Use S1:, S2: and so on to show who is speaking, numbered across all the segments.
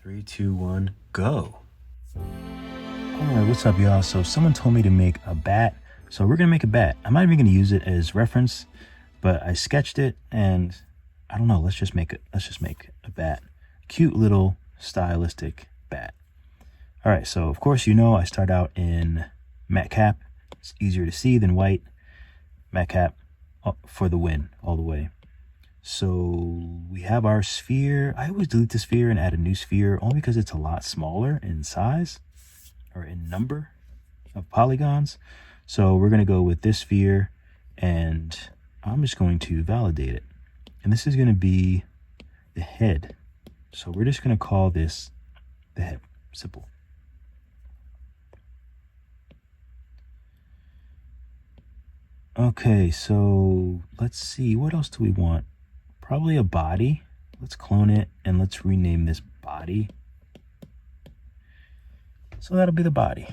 S1: 3, 2, 1, go. Alright, what's up, y'all? So someone told me to make a bat, so we're gonna make a bat. I'm not even gonna use it as reference, but I sketched it, and I don't know. Let's just make a bat. Cute little stylistic bat. All right. So of course, I start out in matte cap. It's easier to see than white. Matte cap for the win all the way. So we have our sphere. I always delete the sphere and add a new sphere only because it's a lot smaller in size or in number of polygons. So we're going to go with this sphere, and I'm just going to validate it. And this is going to be the head. So we're just going to call this the head. Simple. Okay, so let's see. What else do we want? Probably a body. Let's clone it and let's rename this body. So that'll be the body.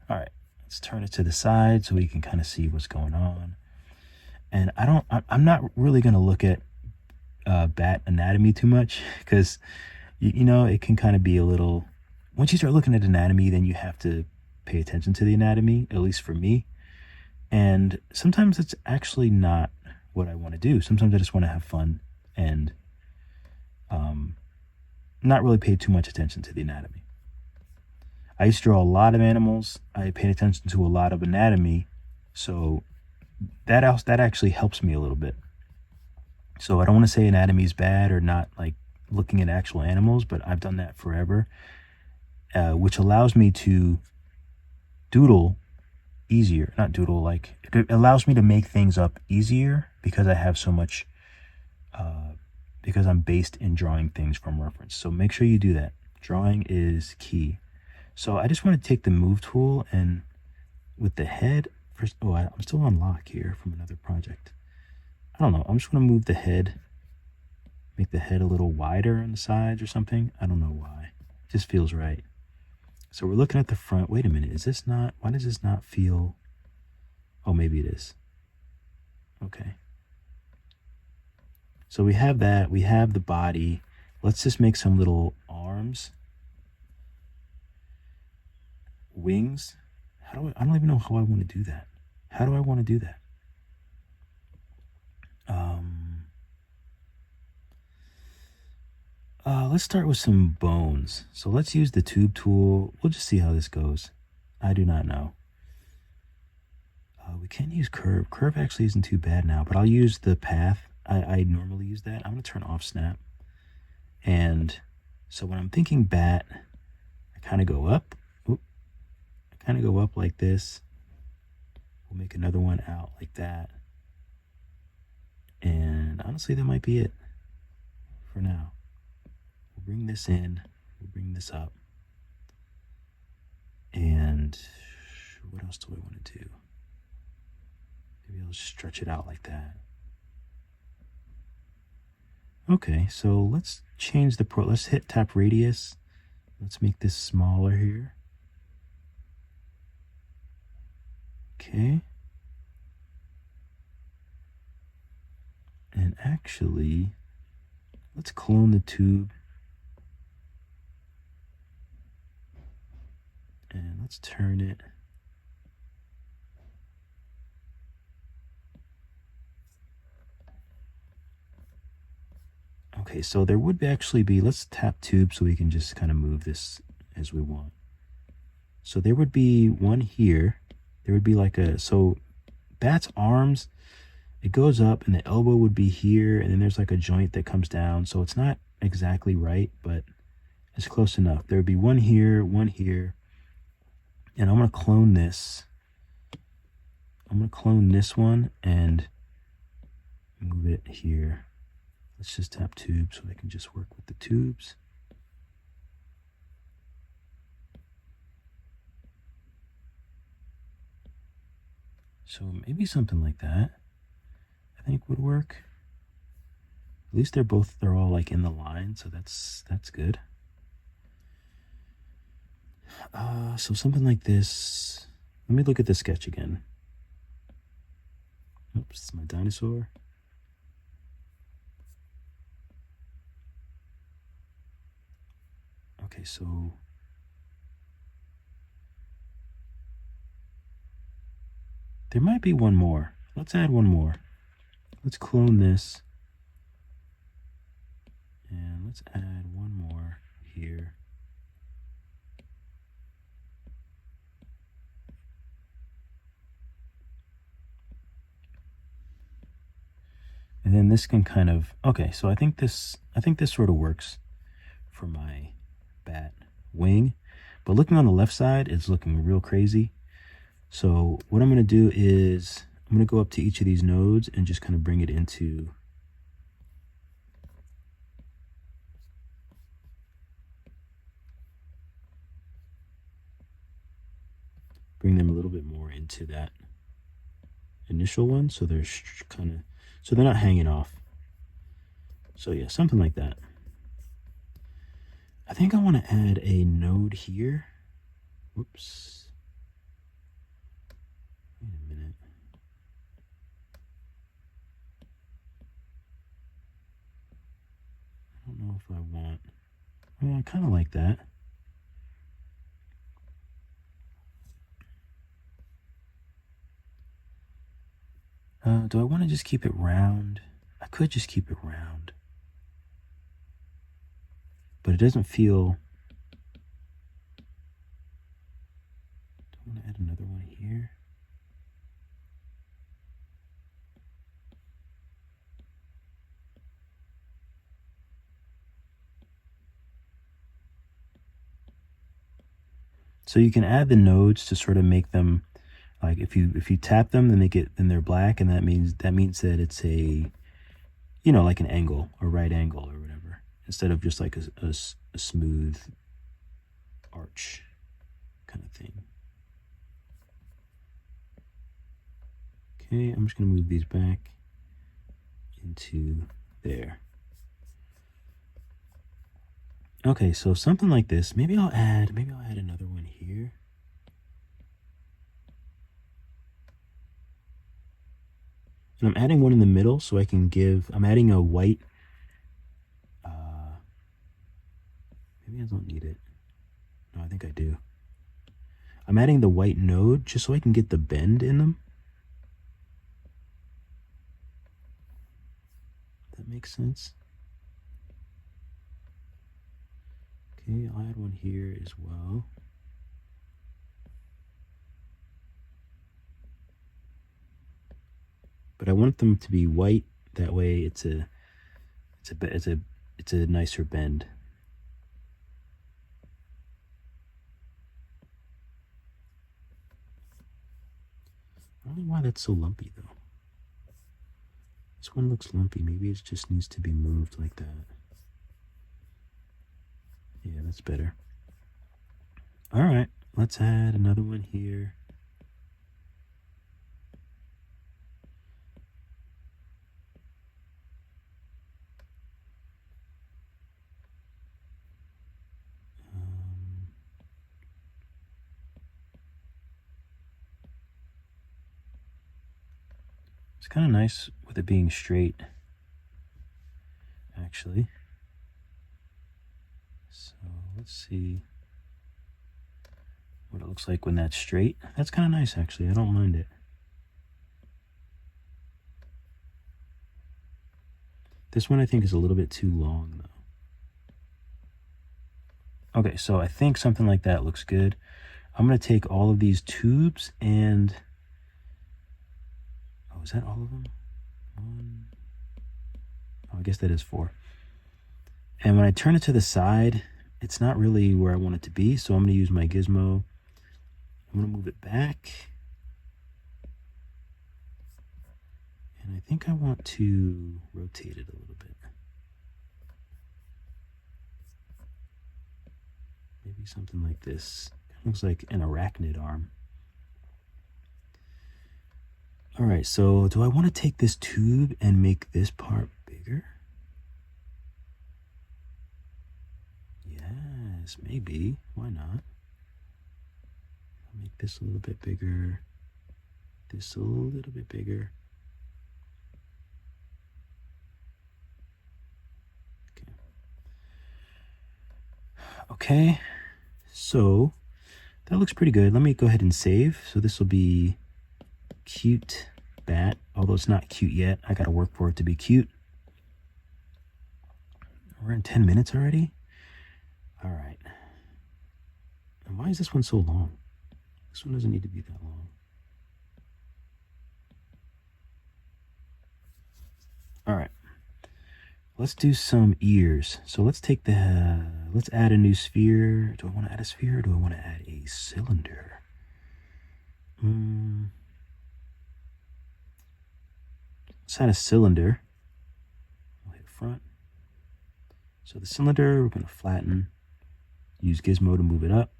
S1: All right, let's turn it to the side so we can kind of see what's going on. And I'm not really going to look at bat anatomy too much, because it can kind of be a little, once you start looking at anatomy, then you have to pay attention to the anatomy, at least for me. And sometimes it's actually not what I want to do. Sometimes I just want to have fun and not really pay too much attention to the anatomy. I used to draw a lot of animals. I paid attention to a lot of anatomy, so that actually helps me a little bit. So I don't want to say anatomy is bad or not, like looking at actual animals, but I've done that forever, which allows me to doodle easier. Not doodle, like it allows me to make things up easier because I have so much, because I'm based in drawing things from reference. So make sure you do that. Drawing is key. So I just want to take the move tool, and with the head, first, I'm still on lock here from another project. I don't know. I'm just going to move the head, make the head a little wider on the sides or something. I don't know why. It just feels right. So we're looking at the front. Wait a minute. Is this not, why does this not feel, oh, maybe it is. Okay. So we have that. We have the body. Let's just make some little arms. Wings. I don't even know how I want to do that. How do I want to do that? Let's start with some bones. So let's use the tube tool. We'll just see how this goes. I do not know. We can use curve. Curve actually isn't too bad now, but I'll use the path. I normally use that. I'm going to turn off snap. And so when I'm thinking bat, I kind of go up. I kind of go up like this. We'll make another one out like that. And honestly, that might be it for now. We'll bring this in. We'll bring this up. And what else do I want to do? Maybe I'll stretch it out like that. Okay, so let's change the let's hit tap radius. Let's make this smaller here. Okay. And actually, let's clone the tube. And let's turn it. Okay, so there would actually be, let's tap tube so we can just kind of move this as we want. So there would be one here. There would be like so bat's arms, it goes up and the elbow would be here, and then there's like a joint that comes down. So it's not exactly right, but it's close enough. There would be one here, and I'm going to clone this. I'm going to clone this one and move it here. Let's just tap tube so I can just work with the tubes. So maybe something like that, I think, would work. At least they're all like in the line, so that's good. So something like this. Let me look at the sketch again. Oops, it's my dinosaur. Okay, so there might be one more. Let's add one more. Let's clone this. And let's add one more here. And then this can kind of, okay, so I think this sort of works for my bat wing. But looking on the left side, it's looking real crazy. So what I'm going to do is I'm going to go up to each of these nodes and just kind of bring it into bring them a little bit more into that initial one, so they're kind of, so they're not hanging off. So yeah, something like that. I think I want to add a node here. Whoops. Wait a minute. I don't know if I want, well, I kind of like that. Do I want to just keep it round? I could just keep it round. But it doesn't feel... Do I want to add another one here? So you can add the nodes to sort of make them, like if you tap them, then they're black, and that means that it's a, you know, like an angle or right angle or whatever, instead of just like a smooth arch kind of thing. Okay, I'm just gonna move these back into there. Okay, so something like this. Maybe I'll add another one here. And I'm adding one in the middle so I can give, I'm adding a white, maybe I don't need it. No, I think I do. I'm adding the white node just so I can get the bend in them. That makes sense. Okay, I'll add one here as well. But I want them to be white. That way, it's a nicer bend. I don't know why that's so lumpy though. This one looks lumpy. Maybe it just needs to be moved like that. Yeah, that's better. All right, let's add another one here. It's kind of nice with it being straight, actually. So let's see what it looks like when that's straight. That's kind of nice, actually. I don't mind it. This one I think is a little bit too long, though. Okay, so I think something like that looks good. I'm going to take all of these tubes and... Oh, is that all of them? One... Oh, I guess that is 4. And when I turn it to the side, it's not really where I want it to be, so I'm going to use my gizmo. I'm going to move it back. And I think I want to rotate it a little bit. Maybe something like this. It looks like an arachnid arm. All right, so do I want to take this tube and make this part bigger? Yes, maybe. Why not? I'll make this a little bit bigger. This a little bit bigger. Okay. Okay, so that looks pretty good. Let me go ahead and save. So this will be cute bat, although it's not cute yet. I got to work for it to be cute. We're in 10 minutes already. All right. And why is this one so long? This one doesn't need to be that long. All right. Let's do some ears. So let's take let's add a new sphere. Do I want to add a sphere or do I want to add a cylinder? Let's add a cylinder. We'll hit front. So the cylinder, we're going to flatten. Use gizmo to move it up.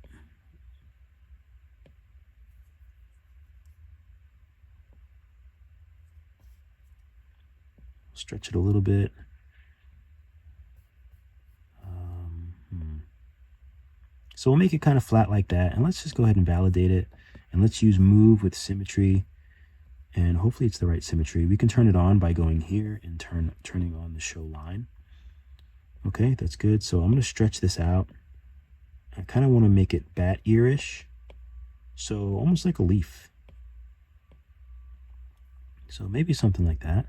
S1: Stretch it a little bit. So we'll make it kind of flat like that. And let's just go ahead and validate it. And let's use move with symmetry. And hopefully it's the right symmetry. We can turn it on by going here and turning on the show line. Okay, that's good. So I'm going to stretch this out. I kind of want to make it bat earish. So almost like a leaf. So maybe something like that.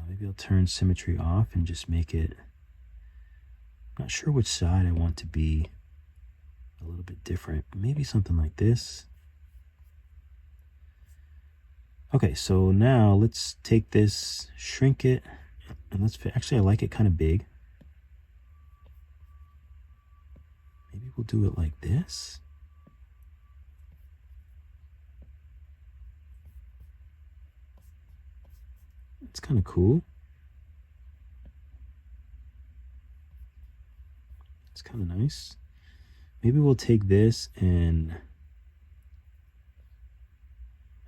S1: Maybe I'll turn symmetry off and just make it, I'm not sure which side I want to be a little bit different. Maybe something like this. Okay, so now let's take this, shrink it, and actually I like it kind of big. Maybe we'll do it like this. It's kind of cool. It's kind of nice. Maybe we'll take this and...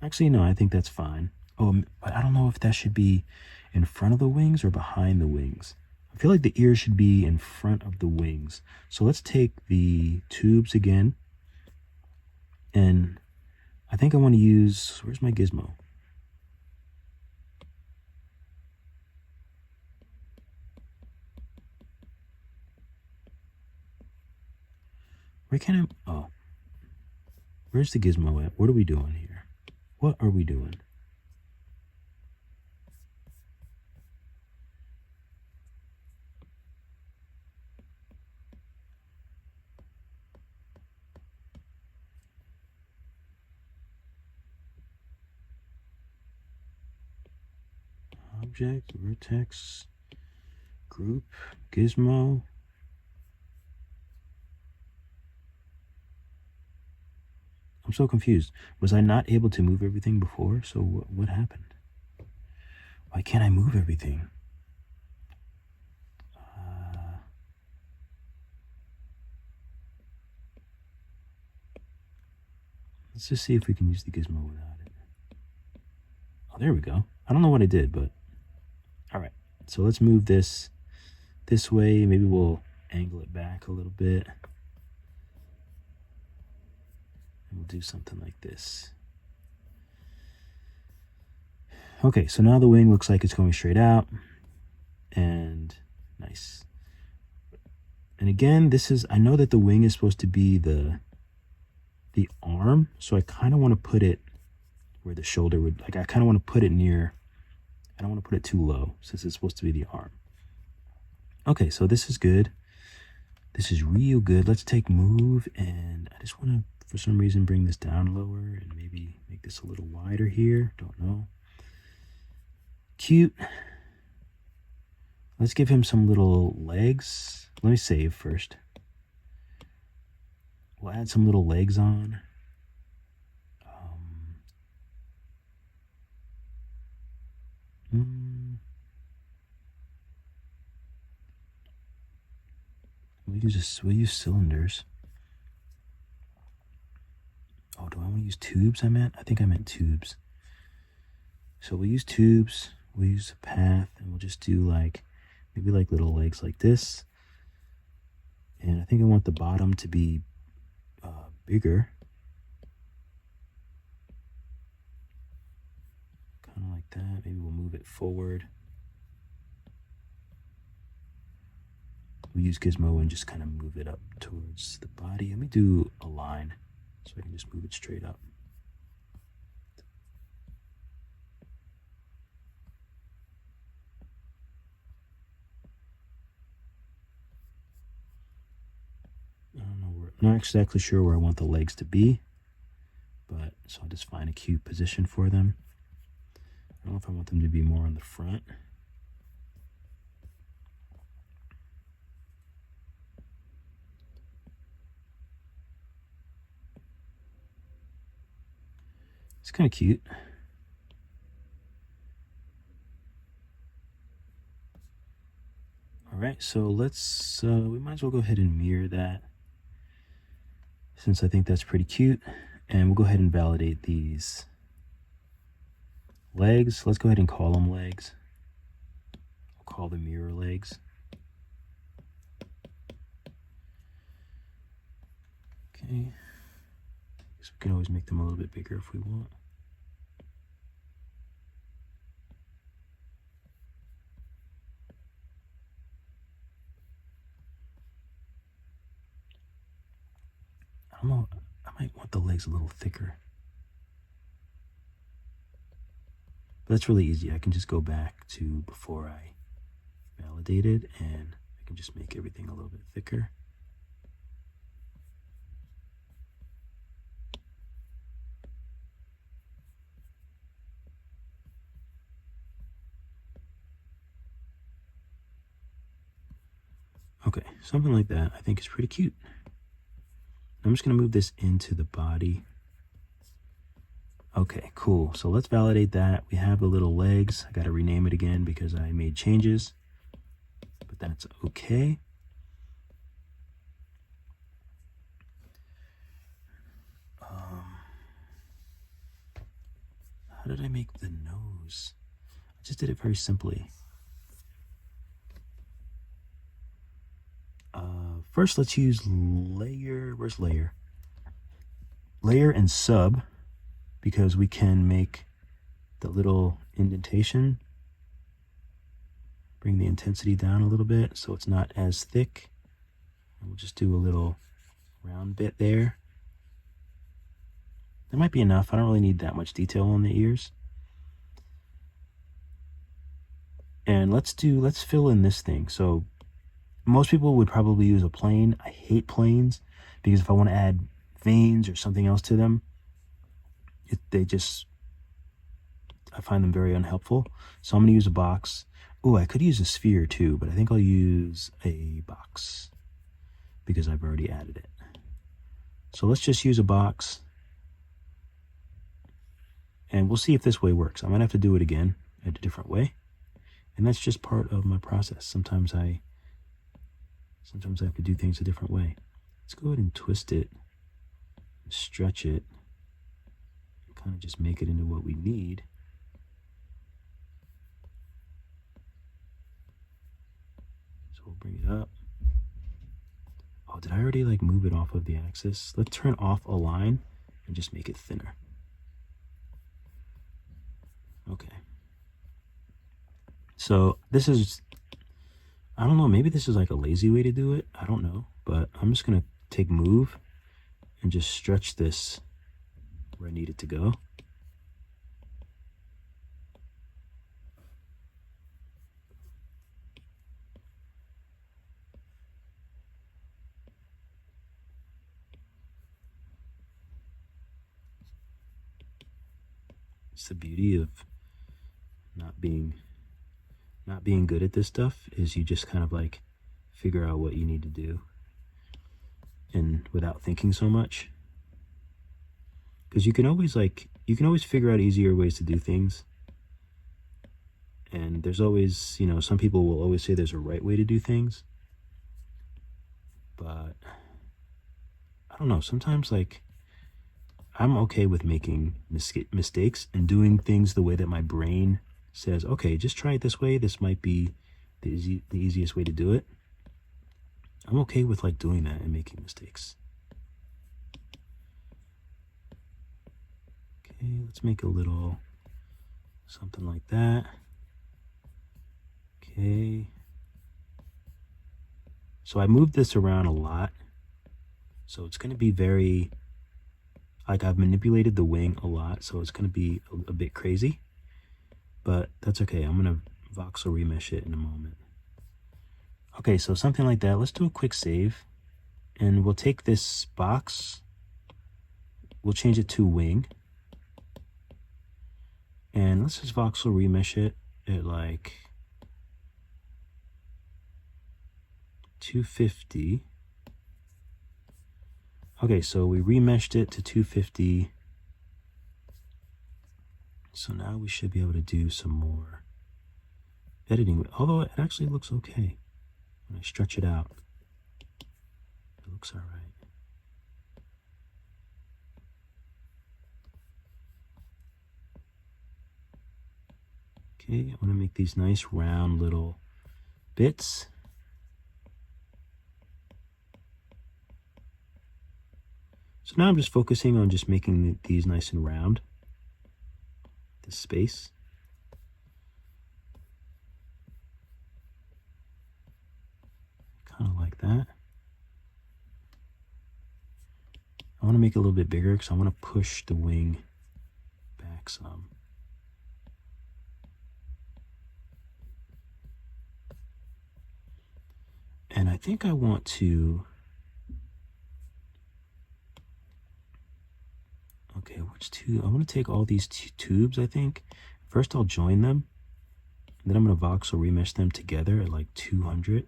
S1: Actually, no, I think that's fine. Oh, but I don't know if that should be in front of the wings or behind the wings. I feel like the ears should be in front of the wings. So let's take the tubes again. And I think I want to use... Where's my gizmo? Where can I... Oh. Where's the gizmo at? What are we doing here? What are we doing? Object, vertex, group, gizmo. I'm so confused. Was I not able to move everything before? So what happened? Why can't I move everything? Let's just see if we can use the gizmo without it. Oh, there we go. I don't know what I did, but all right. So let's move this way. Maybe we'll angle it back a little bit. And we'll do something like this. Okay, so now the wing looks like it's going straight out. And nice. And again, I know that the wing is supposed to be the arm, so I kind of want to put it where the shoulder would, like I kind of want to put it near, I don't want to put it too low since it's supposed to be the arm. Okay, so this is good. This is real good. Let's take move, and I just want to, for some reason, bring this down lower and maybe make this a little wider here. Don't know. Cute. Let's give him some little legs. Let me save first. We'll add some little legs on. We'll use cylinders. Oh, do I want to use tubes? I think I meant tubes. So we'll use tubes. We'll use a path, and we'll just do maybe little legs like this. And I think I want the bottom to be bigger. Kind of like that. Maybe we'll move it forward. we'll use Gizmo and just kind of move it up towards the body. Let me do a line so I can just move it straight up. I don't know where, I'm not exactly sure where I want the legs to be, but so I'll just find a cute position for them. I don't know if I want them to be more on the front. It's kind of cute. All right, so let's, we might as well go ahead and mirror that, since I think that's pretty cute. And we'll go ahead and validate these legs. Let's go ahead and call them legs. We'll call them mirror legs. Okay. Guess we can always make them a little bit bigger if we want. I don't know, I might want the legs a little thicker. But that's really easy. I can just go back to before I validated and I can just make everything a little bit thicker. Okay, something like that I think is pretty cute. I'm just going to move this into the body. Okay, cool. So let's validate that. We have the little legs. I got to rename it again because I made changes, but that's okay. How did I make the nose? I just did it very simply. First, let's use layer. Where's layer? Layer and sub, because we can make the little indentation, bring the intensity down a little bit so it's not as thick. And we'll just do a little round bit there. That might be enough. I don't really need that much detail on the ears. And let's fill in this thing. So most people would probably use a plane. I hate planes because if I want to add veins or something else to them, I find them very unhelpful. So I'm going to use a box. Oh, I could use a sphere too, but I think I'll use a box because I've already added it. So let's just use a box and we'll see if this way works. I might have to do it again in a different way. And that's just part of my process. Sometimes I have to do things a different way. Let's go ahead and twist it, stretch it, and kind of just make it into what we need. So we'll bring it up. Oh, did I already like move it off of the axis? Let's turn off align and just make it thinner. Okay. So this is, I don't know, maybe this is like a lazy way to do it. I don't know, but I'm just going to take move and just stretch this where I need it to go. It's the beauty of not being good at this stuff, is you just kind of like figure out what you need to do and without thinking so much, because you can always figure out easier ways to do things, and there's always, you know, some people will always say there's a right way to do things, but I don't know, sometimes like I'm okay with making mistakes and doing things the way that my brain says, okay, just try it this way. This might be the easiest way to do it. I'm okay with like doing that and making mistakes. Okay, let's make a little something like that. Okay. So I moved this around a lot. So it's going to be very, like I've manipulated the wing a lot. So it's going to be a bit crazy, but that's okay. I'm going to voxel remesh it in a moment. Okay, so something like that. Let's do a quick save. And we'll take this box. We'll change it to wing. And let's just voxel remesh it at like 250. Okay, so we remeshed it to 250. So now we should be able to do some more editing, although it actually looks okay. When I stretch it out, it looks all right. Okay, I want to make these nice round little bits. So now I'm just focusing on just making these nice and round, this space. Kind of like that. I want to make it a little bit bigger because I want to push the wing back some. And I think I want to, okay, which two? I want to take all these tubes, I think. First I'll join them, and then I'm going to voxel remesh them together at like 200.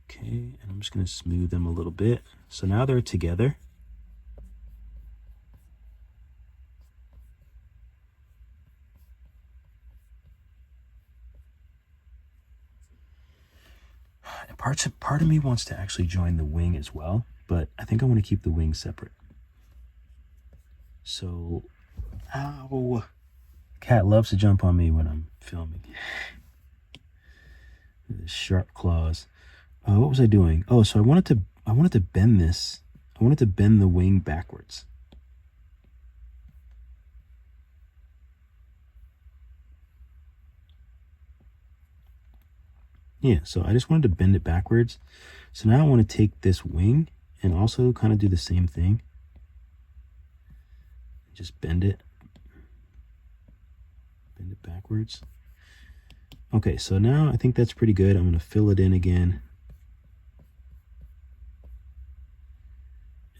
S1: Okay, and I'm just going to smooth them a little bit. So now they're together. And part of me wants to actually join the wing as well, but I think I want to keep the wing separate. So, ow, cat loves to jump on me when I'm filming. Sharp claws. What was I doing? Oh, so I wanted to bend this. I wanted to bend the wing backwards. Yeah, so I just wanted to bend it backwards. So now I want to take this wing and also kind of do the same thing. Just bend it backwards. Okay, so now I think that's pretty good. I'm going to fill it in again.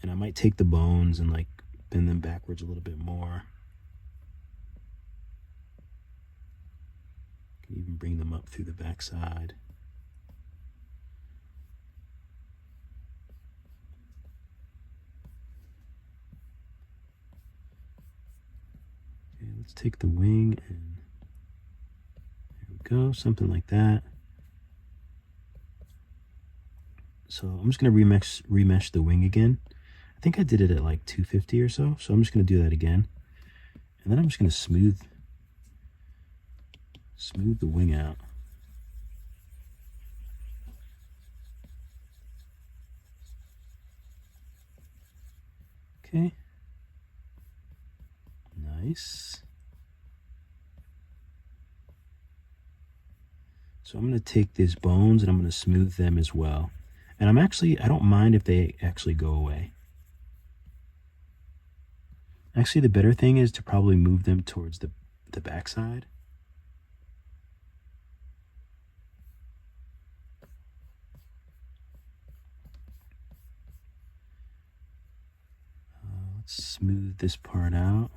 S1: And I might take the bones and like bend them backwards a little bit more. Can even bring them up through the backside. Okay, let's take the wing and there we go, something like that. So I'm just going to remesh the wing again. I think I did it at like 250 or so. So I'm just going to do that again. And then I'm just going to smooth the wing out. Okay. Nice. So I'm going to take these bones and I'm going to smooth them as well. And I don't mind if they actually go away. Actually, the better thing is to probably move them towards the backside. Let's smooth this part out.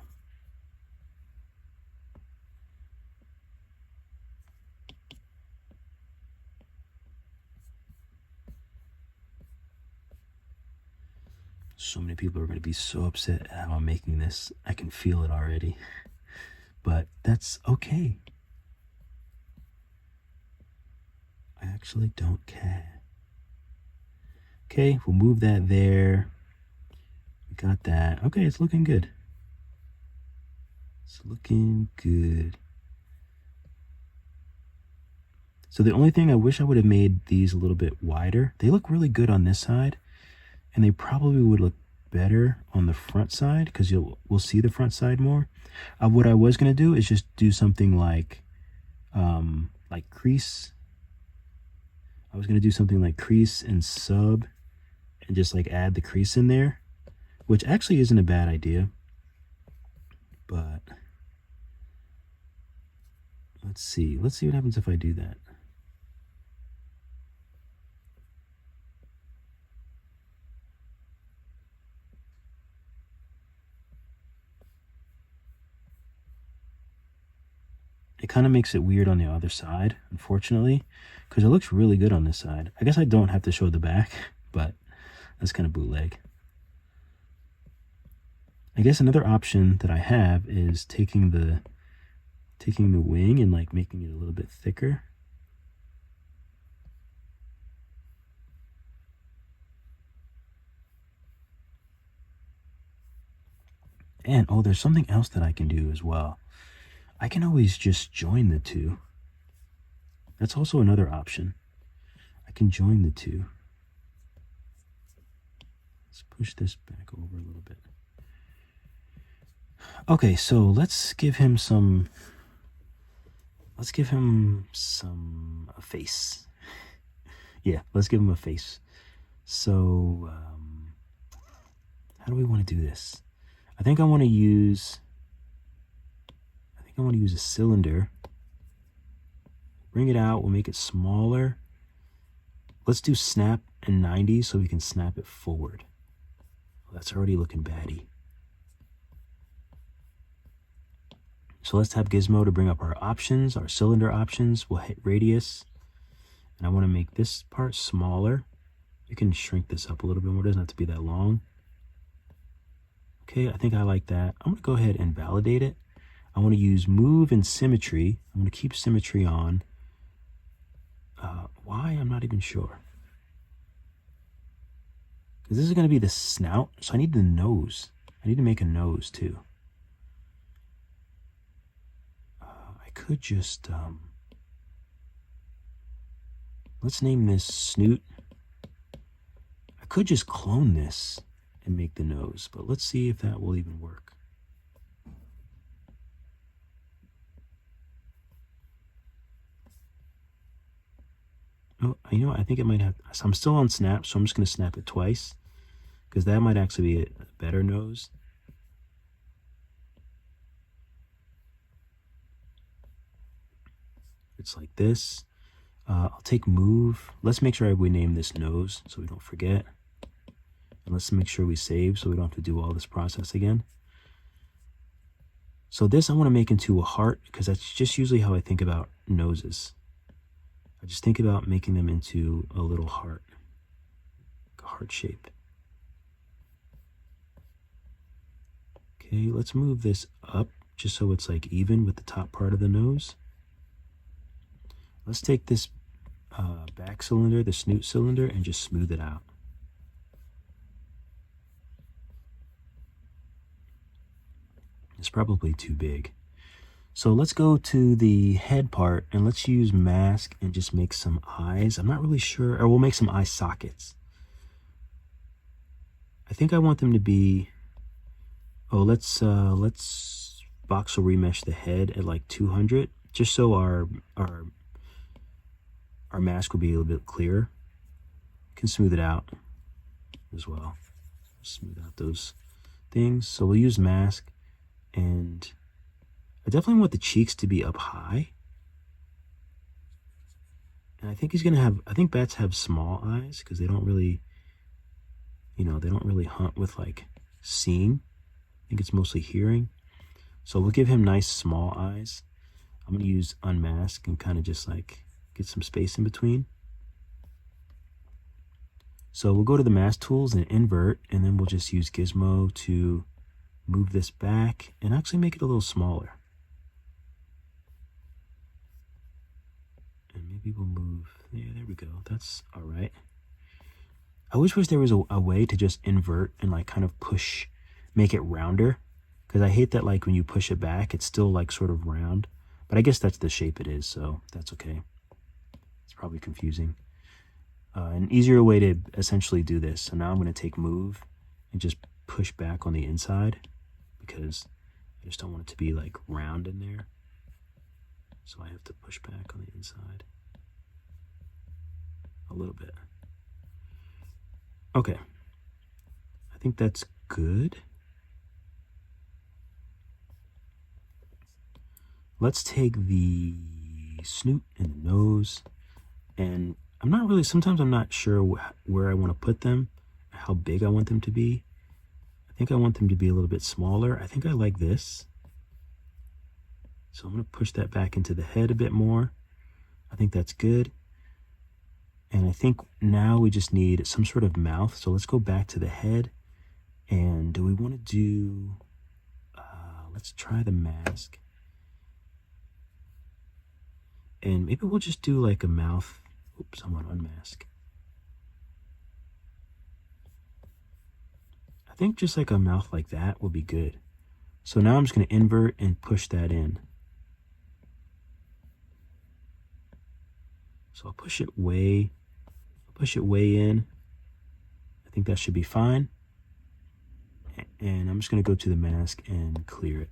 S1: So many people are going to be so upset at how I'm making this. I can feel it already. But that's okay. I actually don't care. Okay, we'll move that there. We got that. Okay, it's looking good. It's looking good. So the only thing I wish I would have made these a little bit wider. They look really good on this side. And they probably would look better on the front side because we'll see the front side more. What I was going to do is just do something like crease I was going to do something like crease and sub and just like add the crease in there, which actually isn't a bad idea. But let's see what happens if I do that. It kind of makes it weird on the other side, unfortunately, because it looks really good on this side. I guess I don't have to show the back, but that's kind of bootleg. I guess another option that I have is taking the wing and like making it a little bit thicker. And oh, there's something else that I can do as well. I can always just join the two. That's also another option. I can join the two. Let's push this back over a little bit. Okay, so let's give him some a face. Yeah, let's give him a face. So how do we want to do this? I think I want to use a cylinder. Bring it out, we'll make it smaller. Let's do snap and 90 so we can snap it forward. Well, that's already looking batty. So let's have Gizmo to bring up our options, our cylinder options. We'll hit radius. And I want to make this part smaller. You can shrink this up a little bit more. It doesn't have to be that long. Okay, I think I like that. I'm going to go ahead and validate it. I want to use move and symmetry. I'm going to keep symmetry on. Why? I'm not even sure. Because this is going to be the snout, so I need the nose. I need to make a nose too. I could just... let's name this Snoot. I could just clone this and make the nose, but let's see if that will even work. Oh, you know what? I think it might have... So I'm still on snap, so I'm just going to snap it twice, because that might actually be a better nose. It's like this. I'll take move. Let's make sure we name this nose so we don't forget. And let's make sure we save so we don't have to do all this process again. So this I want to make into a heart, because that's just usually how I think about noses. I just think about making them into a little heart, like a heart shape. Okay, let's move this up just so it's like even with the top part of the nose. Let's take this back cylinder, the snoot cylinder, and just smooth it out. It's probably too big. So let's go to the head part and let's use mask and just make some eyes. I'm not really sure, or we'll make some eye sockets. I think I want them to be, oh, let's voxel remesh the head at like 200, just so our mask will be a little bit clearer. You can smooth it out as well. Smooth out those things. So we'll use mask, and I definitely want the cheeks to be up high. And I think he's gonna have, I think bats have small eyes because they don't really, they don't really hunt with like seeing. I think it's mostly hearing. So we'll give him nice small eyes. I'm gonna use unmask and kind of just like get some space in between. So we'll go to the mask tools and invert, and then we'll just use Gizmo to move this back and actually make it a little smaller. And maybe we'll move, yeah, there we go. That's all right. I wish there was a way to just invert and like kind of push, make it rounder. Because I hate that like when you push it back, it's still like sort of round. But I guess that's the shape it is, so that's okay. It's probably confusing. An easier way to essentially do this. So now I'm going to take move and just push back on the inside, because I just don't want it to be like round in there. So I have to push back on the inside. a little bit. Okay, I think that's good. Let's take the snoot and the nose, and sometimes I'm not sure where I want to put them, how big I want them to be. I think I want them to be a little bit smaller. I think I like this. So I'm going to push that back into the head a bit more. I think that's good. And I think now we just need some sort of mouth. So let's go back to the head. And do we want to do, let's try the mask. And maybe we'll just do like a mouth. Oops, I want to unmask. I think just like a mouth like that will be good. So now I'm just going to invert and push that in. So I'll push it way in. I think that should be fine. And I'm just going to go to the mask and clear it.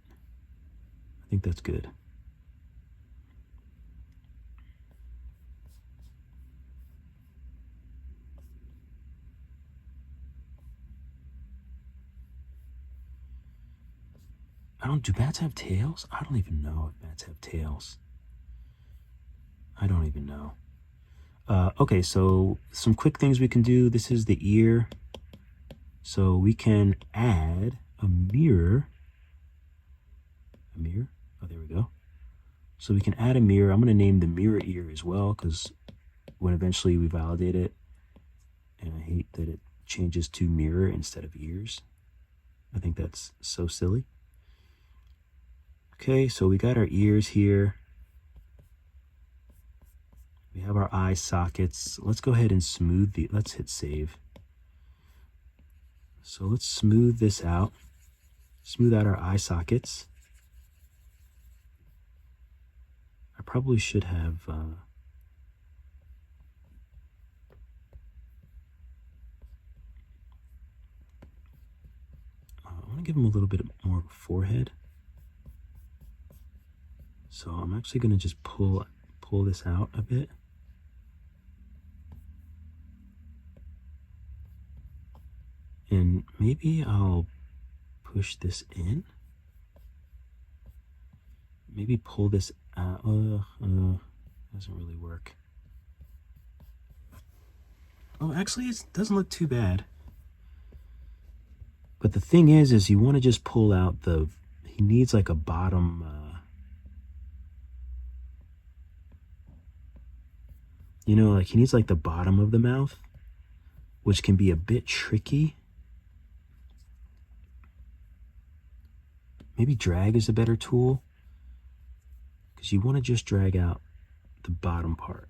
S1: I think that's good. Do bats have tails? I don't even know if bats have tails. I don't even know. Okay, so some quick things we can do. This is the ear. So we can add a mirror. A mirror? Oh, there we go. So we can add a mirror. I'm going to name the mirror ear as well, because when eventually we validate it, and I hate that it changes to mirror instead of ears. I think that's so silly. Okay, so we got our ears here. We have our eye sockets. Let's go ahead and smooth let's hit save. So let's smooth this out. Smooth out our eye sockets. I probably should have, I want to give him a little bit more of a forehead. So I'm actually going to just pull this out a bit. And maybe I'll push this in. Maybe pull this out. Doesn't really work. Oh, actually, it doesn't look too bad. But the thing is you want to just pull out he needs like a bottom, you know, like he needs like the bottom of the mouth, which can be a bit tricky. Maybe drag is a better tool, because you want to just drag out the bottom part.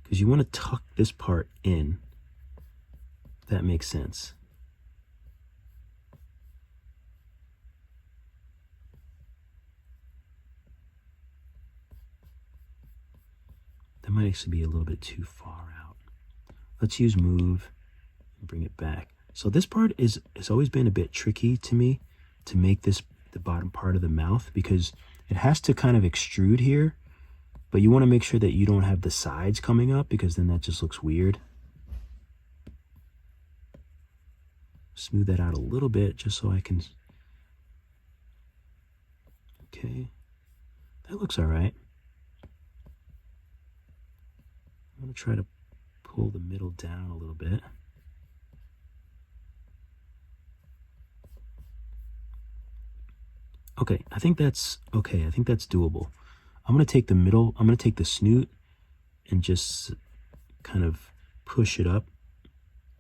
S1: Because you want to tuck this part in, if that makes sense. That might actually be a little bit too far out. Let's use move and bring it back. So this part has always been a bit tricky to me, to make this the bottom part of the mouth, because it has to kind of extrude here, but you want to make sure that you don't have the sides coming up, because then that just looks weird. Smooth that out a little bit just so I can. Okay, that looks all right. I'm going to try to pull the middle down a little bit. Okay, I think that's okay. I think that's doable. I'm going to take the middle, I'm going to take the snoot and just kind of push it up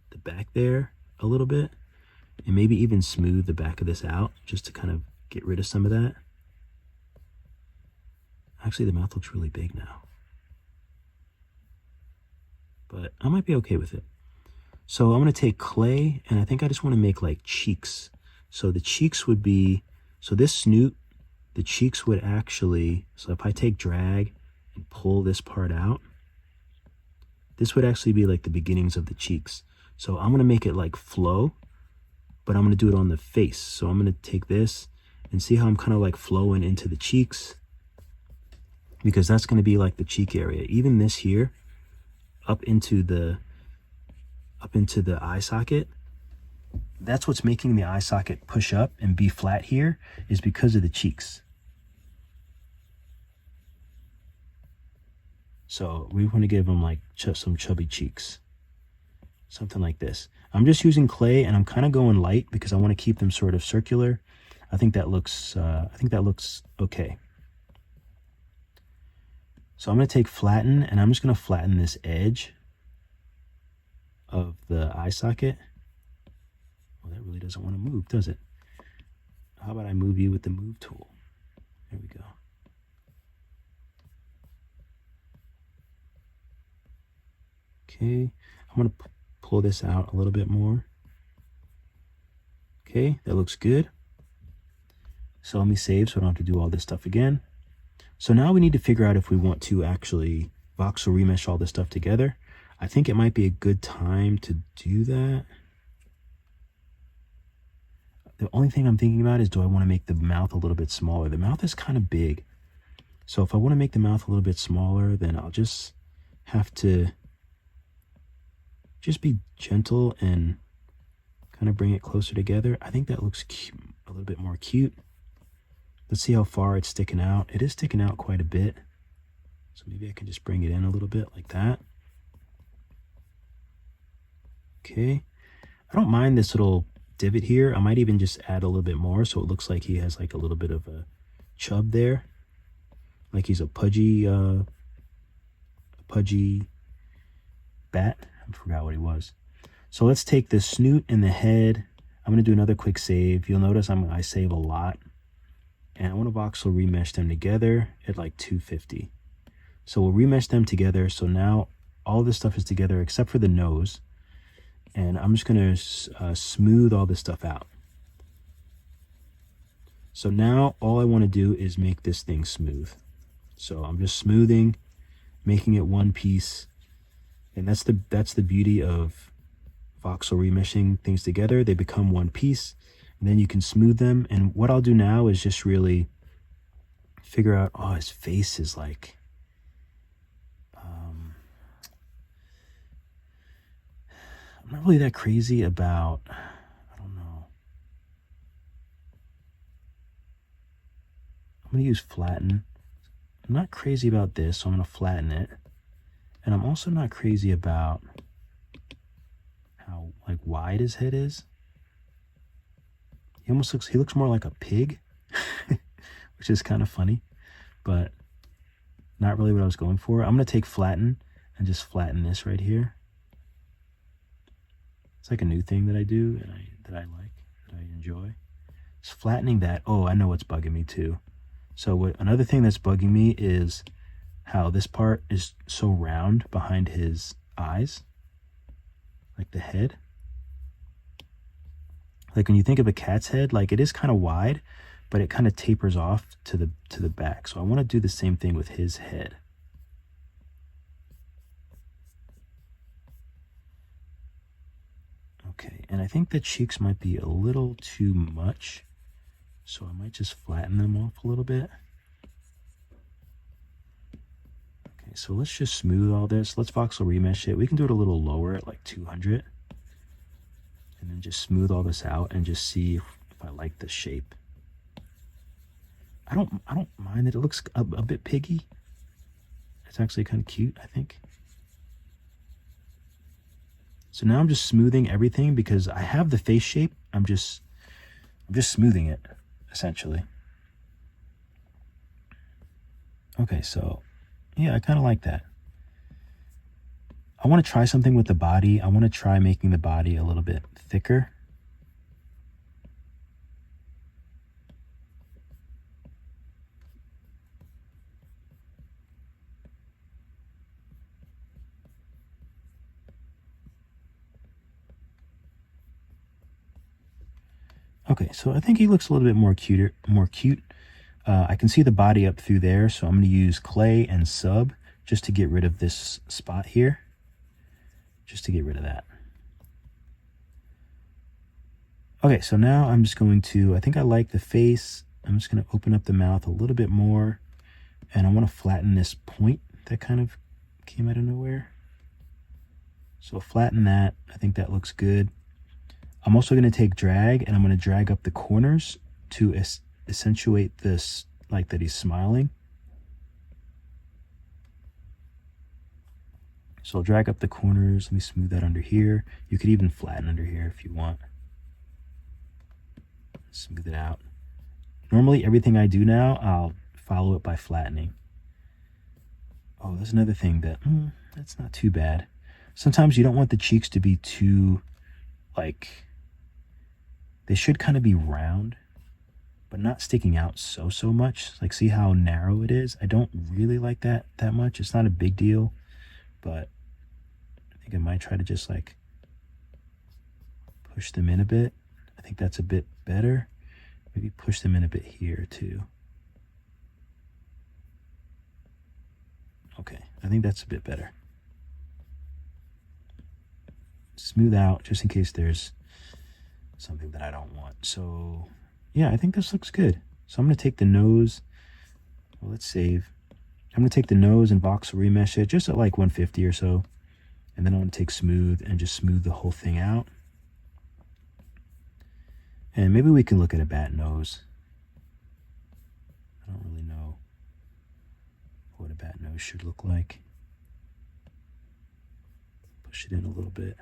S1: the back there a little bit, and maybe even smooth the back of this out just to kind of get rid of some of that. Actually, the mouth looks really big now, but I might be okay with it. So I'm going to take clay, and I think I just want to make like cheeks. So the cheeks would be, so this snoot, the cheeks would actually, so if I take drag and pull this part out, this would actually be like the beginnings of the cheeks. So I'm going to make it like flow but I'm going to do it on the face. So I'm going to take this and see how I'm kind of like flowing into the cheeks, because that's going to be like the cheek area. Even this here, up into the eye socket, that's what's making the eye socket push up and be flat here, is because of the cheeks. So we want to give them like some chubby cheeks, something like this. I'm just using clay, and I'm kind of going light because I want to keep them sort of circular. I think that looks okay. So I'm going to take flatten, and I'm just going to flatten this edge of the eye socket. Well, that really doesn't want to move, does it? How about I move you with the move tool? There we go. Okay, I'm going to pull this out a little bit more. Okay, that looks good. So let me save so I don't have to do all this stuff again. So now we need to figure out if we want to actually voxel remesh all this stuff together. I think it might be a good time to do that. The only thing I'm thinking about is, do I want to make the mouth a little bit smaller? The mouth is kind of big. So if I want to make the mouth a little bit smaller, then I'll just have to just be gentle and kind of bring it closer together. I think that looks cute, a little bit more cute. Let's see how far it's sticking out. It is sticking out quite a bit. So maybe I can just bring it in a little bit like that. Okay. I don't mind this little divot here. I might even just add a little bit more so it looks like he has like a little bit of a chub there. Like he's a pudgy bat. I forgot what he was. So let's take the snoot and the head. I'm going to do another quick save. You'll notice I save a lot. And I want to voxel remesh them together at like 250. So we'll remesh them together. So now all this stuff is together except for the nose. And I'm just going to smooth all this stuff out. So now all I want to do is make this thing smooth. So I'm just smoothing, making it one piece. And that's the beauty of voxel remeshing things together. They become one piece, and then you can smooth them. And what I'll do now is just really figure out, oh, his face is like, I'm not really that crazy about, I don't know. I'm going to use flatten. I'm not crazy about this, so I'm going to flatten it. And I'm also not crazy about how like wide his head is. He looks more like a pig, which is kind of funny, but not really what I was going for. I'm going to take flatten and just flatten this right here. It's like a new thing that I do and that I like, that I enjoy. Just flattening that. Oh, I know what's bugging me too. So another thing that's bugging me is how this part is so round behind his eyes, like the head. Like when you think of a cat's head, like it is kind of wide, but it kind of tapers off to the back. So I want to do the same thing with his head. Okay, and I think the cheeks might be a little too much, so I might just flatten them off a little bit. So let's just smooth all this. Let's voxel remesh it. We can do it a little lower at like 200. And then just smooth all this out and just see if I like the shape. I don't mind that it looks a bit piggy. It's actually kind of cute, I think. So now I'm just smoothing everything because I have the face shape. I'm just smoothing it, essentially. Okay, so yeah, I kind of like that. I want to try something with the body. I want to try making the body a little bit thicker. Okay, so I think he looks a little bit more cute. I can see the body up through there, so I'm going to use clay and sub just to get rid of this spot here. Just to get rid of that. Okay, so now I'm just going to, I think I like the face. I'm just going to open up the mouth a little bit more. And I want to flatten this point that kind of came out of nowhere. So flatten that. I think that looks good. I'm also going to take drag and I'm going to drag up the corners to accentuate this, like that he's smiling. So I'll drag up the corners. Let me smooth that under here. You could even flatten under here if you want. Smooth it out. Normally everything I do now, I'll follow it by flattening. Oh, there's another thing that, that's not too bad. Sometimes you don't want the cheeks to be too, like, they should kind of be round, but not sticking out so much. Like, see how narrow it is? I don't really like that much. It's not a big deal, but I think I might try to just like push them in a bit. I think that's a bit better. Maybe push them in a bit here too. Okay, I think that's a bit better. Smooth out just in case there's something that I don't want. So yeah, I think this looks good. So I'm going to take the nose. Well, let's save. I'm going to take the nose and voxel remesh it just at like 150 or so. And then I'm going to take smooth and just smooth the whole thing out. And maybe we can look at a bat nose. I don't really know what a bat nose should look like. Push it in a little bit.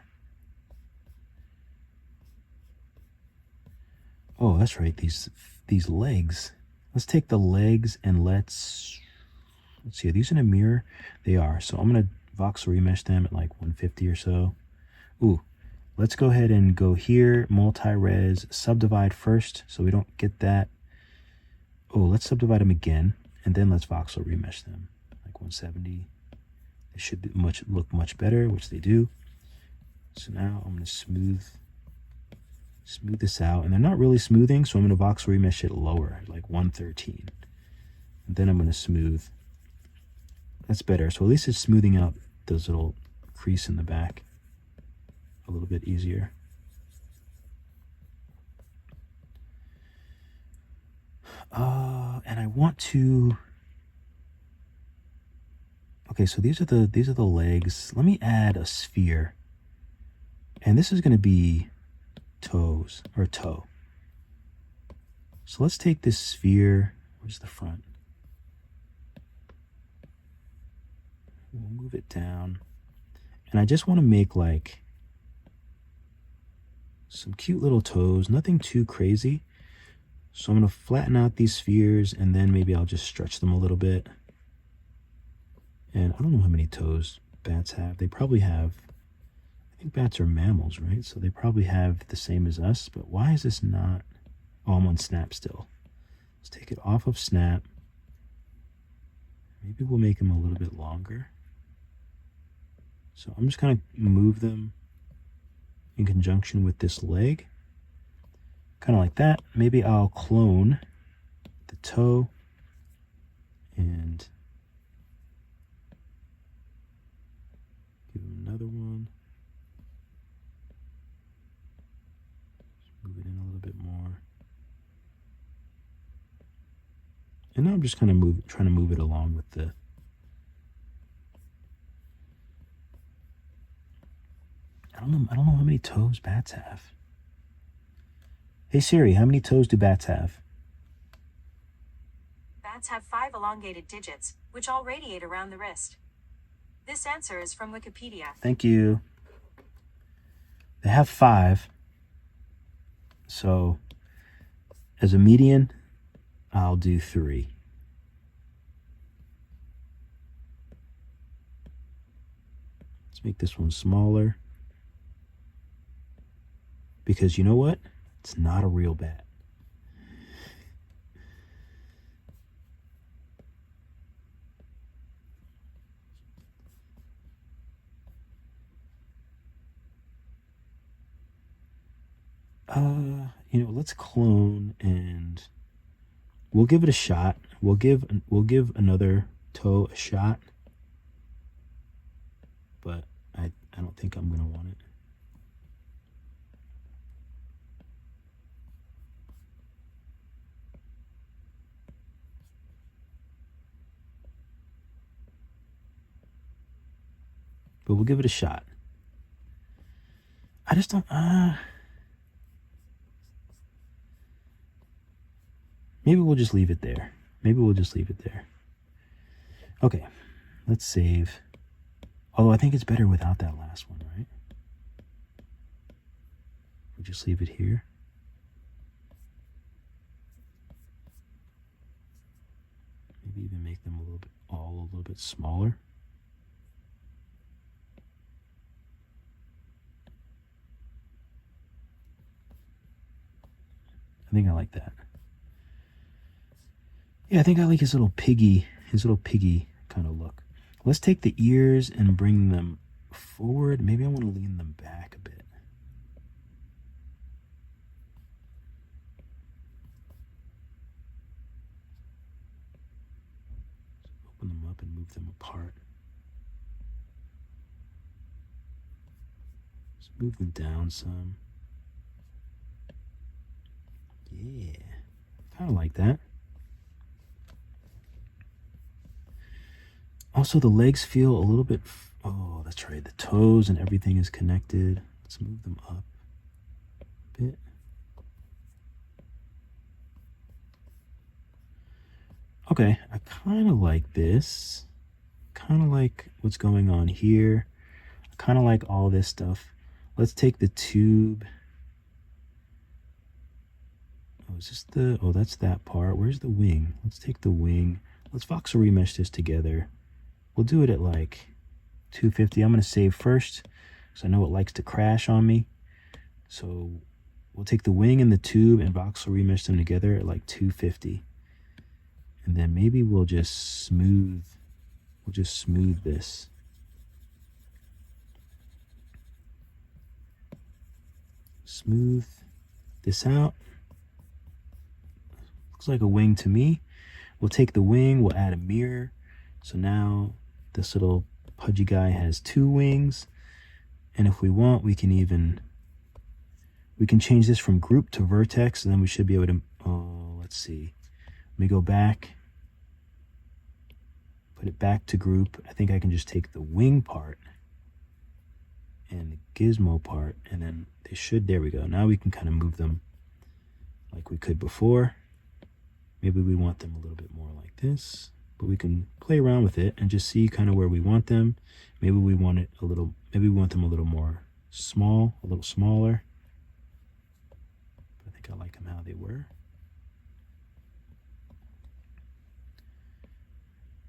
S1: Oh, that's right. These legs. Let's take the legs and let's see. Are these in a mirror? They are. So I'm going to voxel remesh them at like 150 or so. Ooh, let's go ahead and go here, multi-res, subdivide first so we don't get that. Oh, let's subdivide them again, and then let's voxel remesh them like 170. They should be look much better, which they do. So now I'm going to smooth this out, and they're not really smoothing, so I'm going to voxel remesh it lower, like 113. And then I'm going to smooth. That's better. So at least it's smoothing out those little crease in the back a little bit easier. And I want to. Okay, so these are the legs. Let me add a sphere, and this is going to be toes or toe. So let's take this sphere. Where's the front? We'll move it down, and I just want to make like some cute little toes, nothing too crazy. So I'm going to flatten out these spheres, and then maybe I'll just stretch them a little bit. And I don't know how many toes bats have. They probably have, I think bats are mammals, right? So they probably have the same as us, but why is this not? Oh, I'm on snap still. Let's take it off of snap. Maybe we'll make them a little bit longer. So I'm just going to move them in conjunction with this leg. Kind of like that. Maybe I'll clone the toe and give him another one. Just move it in a little bit more. And now I'm just kind of trying to move it along with the. I don't know how many toes bats have. Hey Siri, how many toes do bats have?
S2: Bats have 5 elongated digits, which all radiate around the wrist. This answer is from Wikipedia.
S1: Thank you. They have 5. So, as a median, I'll do 3. Let's make this one smaller. Because you know what? It's not a real bat. Let's clone and we'll give it a shot. We'll give another toe a shot. But I don't think I'm gonna want it. but we'll give it a shot. I just don't, maybe we'll just leave it there. Maybe we'll just leave it there. Okay, let's save. Although I think it's better without that last one, right? We'll just leave it here. Maybe even make them all a little bit smaller. I think I like that. Yeah, I think I like his little piggy kind of look. Let's take the ears and bring them forward. Maybe I want to lean them back a bit. Open them up and move them apart. Let's move them down some. Yeah, kind of like that. Also, the legs feel a little bit, oh, that's right, the toes and everything is connected. Let's move them up a bit. Okay, I kind of like this. Kind of like what's going on here. I kind of like all this stuff. Let's take the tube. Oh, is this the, oh, that's that part. Where's the wing? Let's take the wing. Let's voxel remesh this together. We'll do it at like 250. I'm going to save first because I know it likes to crash on me. So we'll take the wing and the tube and voxel remesh them together at like 250. And then maybe we'll just smooth this. Smooth this out. Looks like a wing to me. We'll take the wing, we'll add a mirror. So now this little pudgy guy has 2 wings. And if we want, we can change this from group to vertex, and then we should be able to, oh, let's see. Let me go back, put it back to group. I think I can just take the wing part and the gizmo part, and then they should, there we go. Now we can kind of move them like we could before. Maybe we want them a little bit more like this. But we can play around with it and just see kind of where we want them. Maybe we want it a little, maybe we want them a little more small, a little smaller. But I think I like them how they were.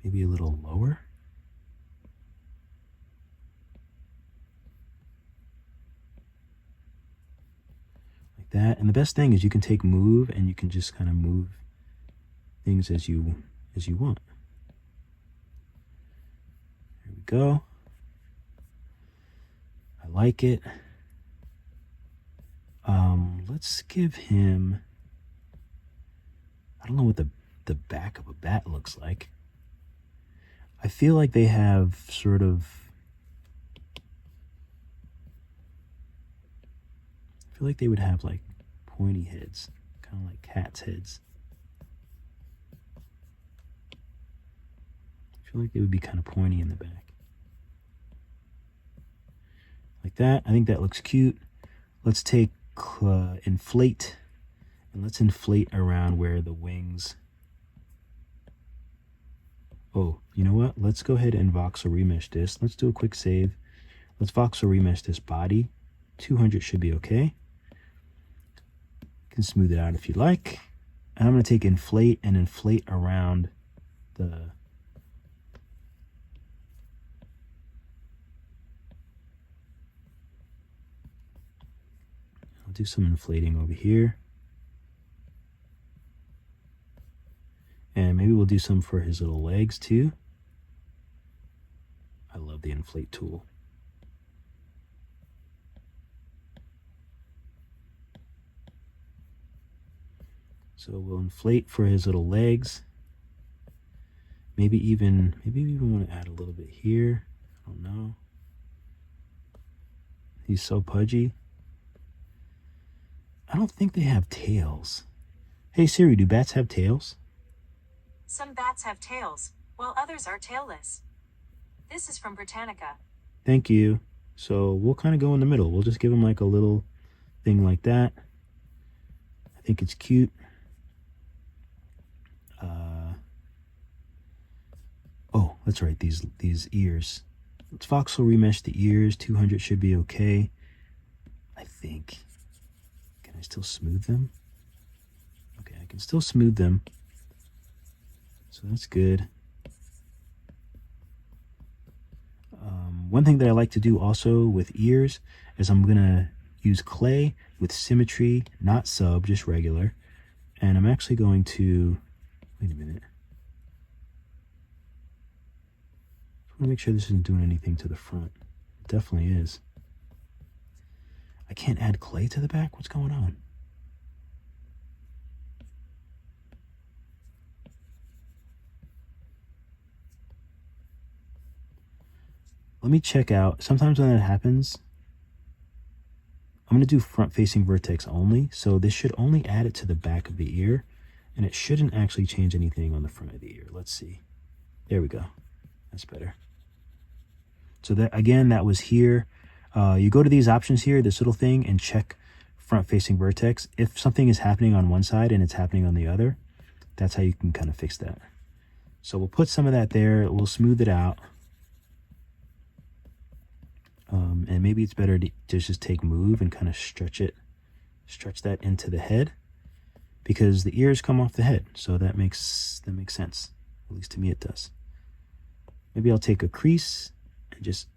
S1: Maybe a little lower. Like that. And the best thing is you can take move and you can just kind of move things as you want. Go. I like it. Let's give him, I don't know what the back of a bat looks like. I feel like they have sort of, I feel like they would have like pointy heads, kind of like cats' heads. I feel like they would be kind of pointy in the back. Like that. I think that looks cute. Let's take inflate, and let's inflate around where the wings. Oh, you know what? Let's go ahead and voxel remesh this. Let's do a quick save. Let's voxel remesh this body. 200 should be okay. You can smooth it out if you like. And I'm going to take inflate and inflate around the I'll do some inflating over here. And maybe we'll do some for his little legs too. I love the inflate tool. So we'll inflate for his little legs. Maybe we even want to add a little bit here. I don't know. He's so pudgy. I don't think they have tails. Hey Siri, do bats have tails?
S2: Some bats have tails, while others are tailless. This is from Britannica.
S1: Thank you. So we'll kind of go in the middle. We'll just give him like a little thing like that. I think it's cute. Oh, that's right. These ears. Let's voxel remesh the ears. 200 should be okay. I think. Can I still smooth them? Okay, I can still smooth them. So that's good. One thing that I like to do also with ears is I'm gonna use clay with symmetry, not sub, just regular. And I'm actually going to, wait a minute. I want to make sure this isn't doing anything to the front. It definitely is. I can't add clay to the back? What's going on? Let me check out. Sometimes when that happens, I'm going to do front-facing vertex only. So this should only add it to the back of the ear. And it shouldn't actually change anything on the front of the ear. Let's see. There we go. That's better. So that, again, that was here. You go to these options here, this little thing, and check front-facing vertex. If something is happening on one side and it's happening on the other, that's how you can kind of fix that. So we'll put some of that there. We'll smooth it out. And maybe it's better to just take move and kind of stretch that into the head, because the ears come off the head. So that makes sense. At least to me it does. Maybe I'll take a crease and just,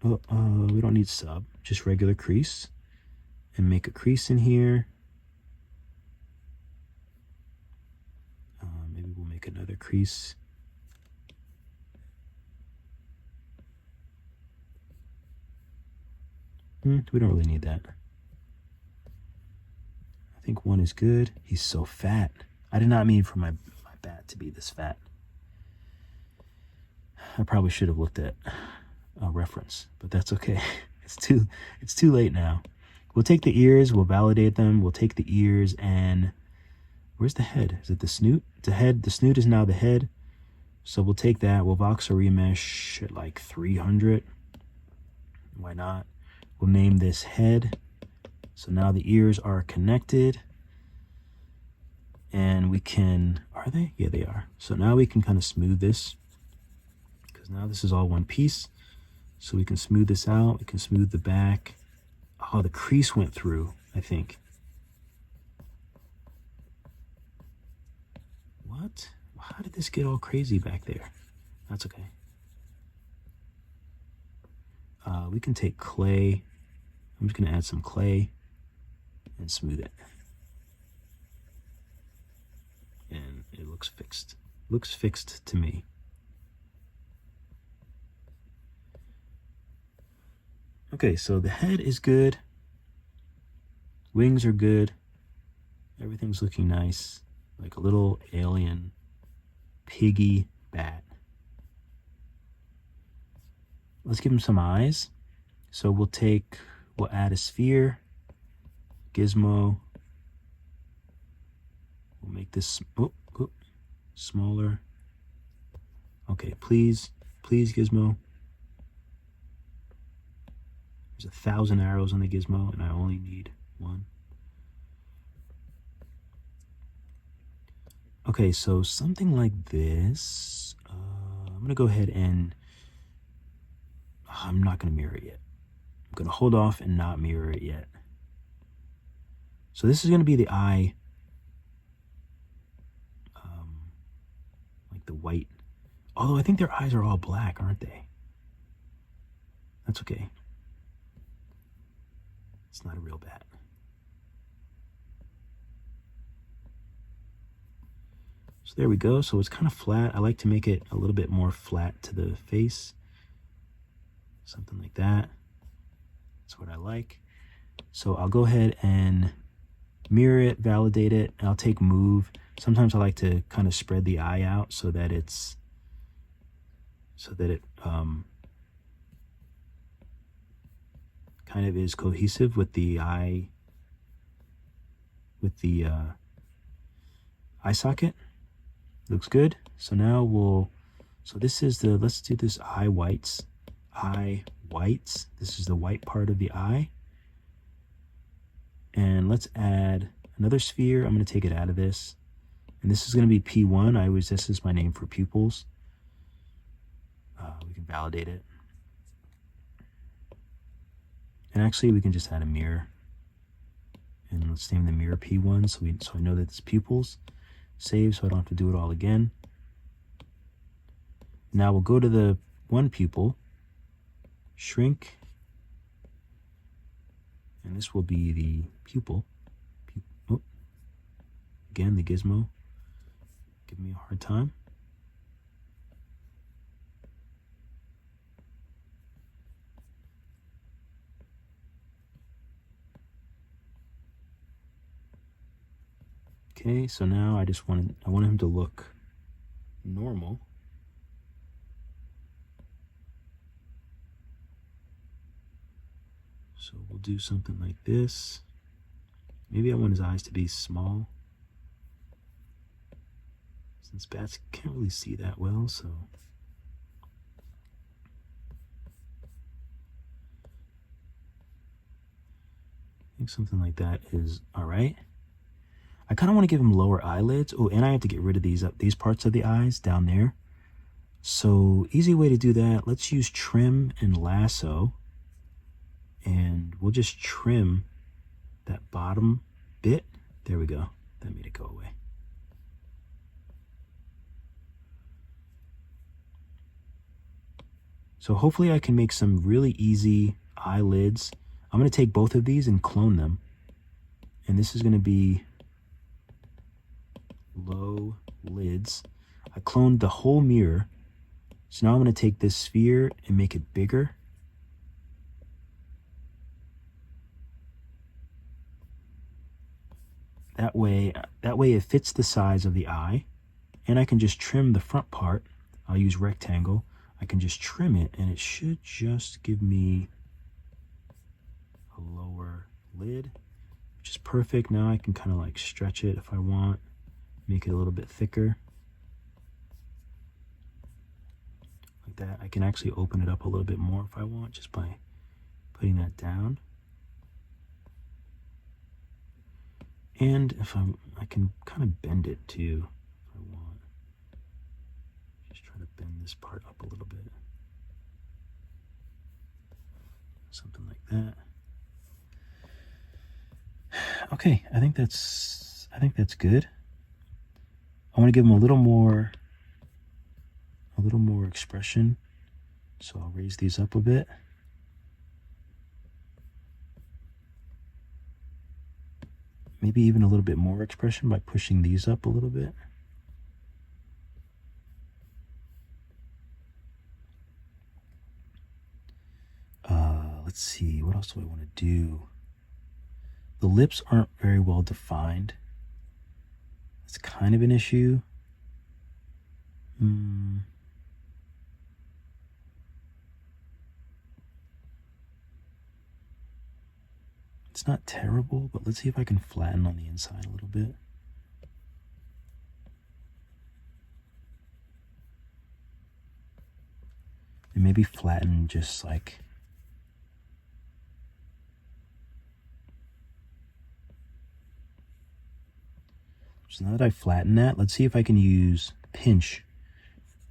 S1: we don't need sub, just regular crease, and make a crease in here. Maybe we'll make another crease. We don't really need that. I think one is good. He's so fat. I did not mean for my bat to be this fat. I probably should have looked at a reference, but that's okay. It's too late now. We'll take the ears, we'll validate them. We'll take the ears, and where's the head? Is it the snoot? The head, the snoot is now the head. So we'll take that. We'll voxel remesh at like 300. Why not? We'll name this head. So now the ears are connected. And we can, are they? Yeah, they are. So now we can kind of smooth this, because now this is all one piece. So we can smooth this out. We can smooth the back. Oh, the crease went through, I think. What? How did this get all crazy back there? That's okay. We can take clay. I'm just going to add some clay and smooth it. And it looks fixed. Looks fixed to me. Okay, so the head is good. Wings are good. Everything's looking nice. Like a little alien piggy bat. Let's give him some eyes. So we'll add a sphere, gizmo. We'll make this smaller. Okay, please gizmo. There's 1,000 arrows on the gizmo, and I only need one. Okay, so something like this. I'm gonna go ahead and I'm not gonna mirror it yet. I'm gonna hold off and not mirror it yet. So this is gonna be the eye, like the white. Although I think their eyes are all black, aren't they? That's okay. It's not a real bat. So there we go. So it's kind of flat. I like to make it a little bit more flat to the face. Something like that. That's what I like. So I'll go ahead and mirror it, validate it, and I'll take move. Sometimes I like to kind of spread the eye out so that it kind of is cohesive with the eye, with the eye socket. Looks good. So now so this is let's do this eye whites. eye whites. This is the white part of the eye. And let's add another sphere. I'm going to take it out of this. And this is going to be P1. This is my name for pupils. We can validate it. And actually, we can just add a mirror. And let's name the mirror P1 so I know that it's pupils. Save so I don't have to do it all again. Now we'll go to the one pupil, shrink, and this will be the pupil. Oh, again, the gizmo. Give me a hard time. Okay, so now I want him to look normal. So we'll do something like this. Maybe I want his eyes to be small, since bats can't really see that well, so. I think something like that is all right. I kind of want to give him lower eyelids. Oh, and I have to get rid of these parts of the eyes down there. So easy way to do that, let's use trim and lasso. And we'll just trim that bottom bit. There we go. That made it go away. So hopefully I can make some really easy eyelids. I'm going to take both of these and clone them. And this is going to be low lids. I cloned the whole mirror. So now I'm going to take this sphere and make it bigger. That way it fits the size of the eye, and I can just trim the front part. I'll use rectangle. I can just trim it, and it should just give me a lower lid, which is perfect. Now I can kind of like stretch it if I want, make it a little bit thicker. Like that. I can actually open it up a little bit more if I want, just by putting that down. And if I can kind of bend it too, if I want. Just try to bend this part up a little bit. Something like that. Okay, I think that's good. I want to give him a little more expression. So I'll raise these up a bit. Maybe even a little bit more expression by pushing these up a little bit. Let's see, what else do I want to do? The lips aren't very well defined. It's kind of an issue. It's not terrible, but let's see if I can flatten on the inside a little bit. And maybe flatten just like... So now that I flatten that, let's see if I can use pinch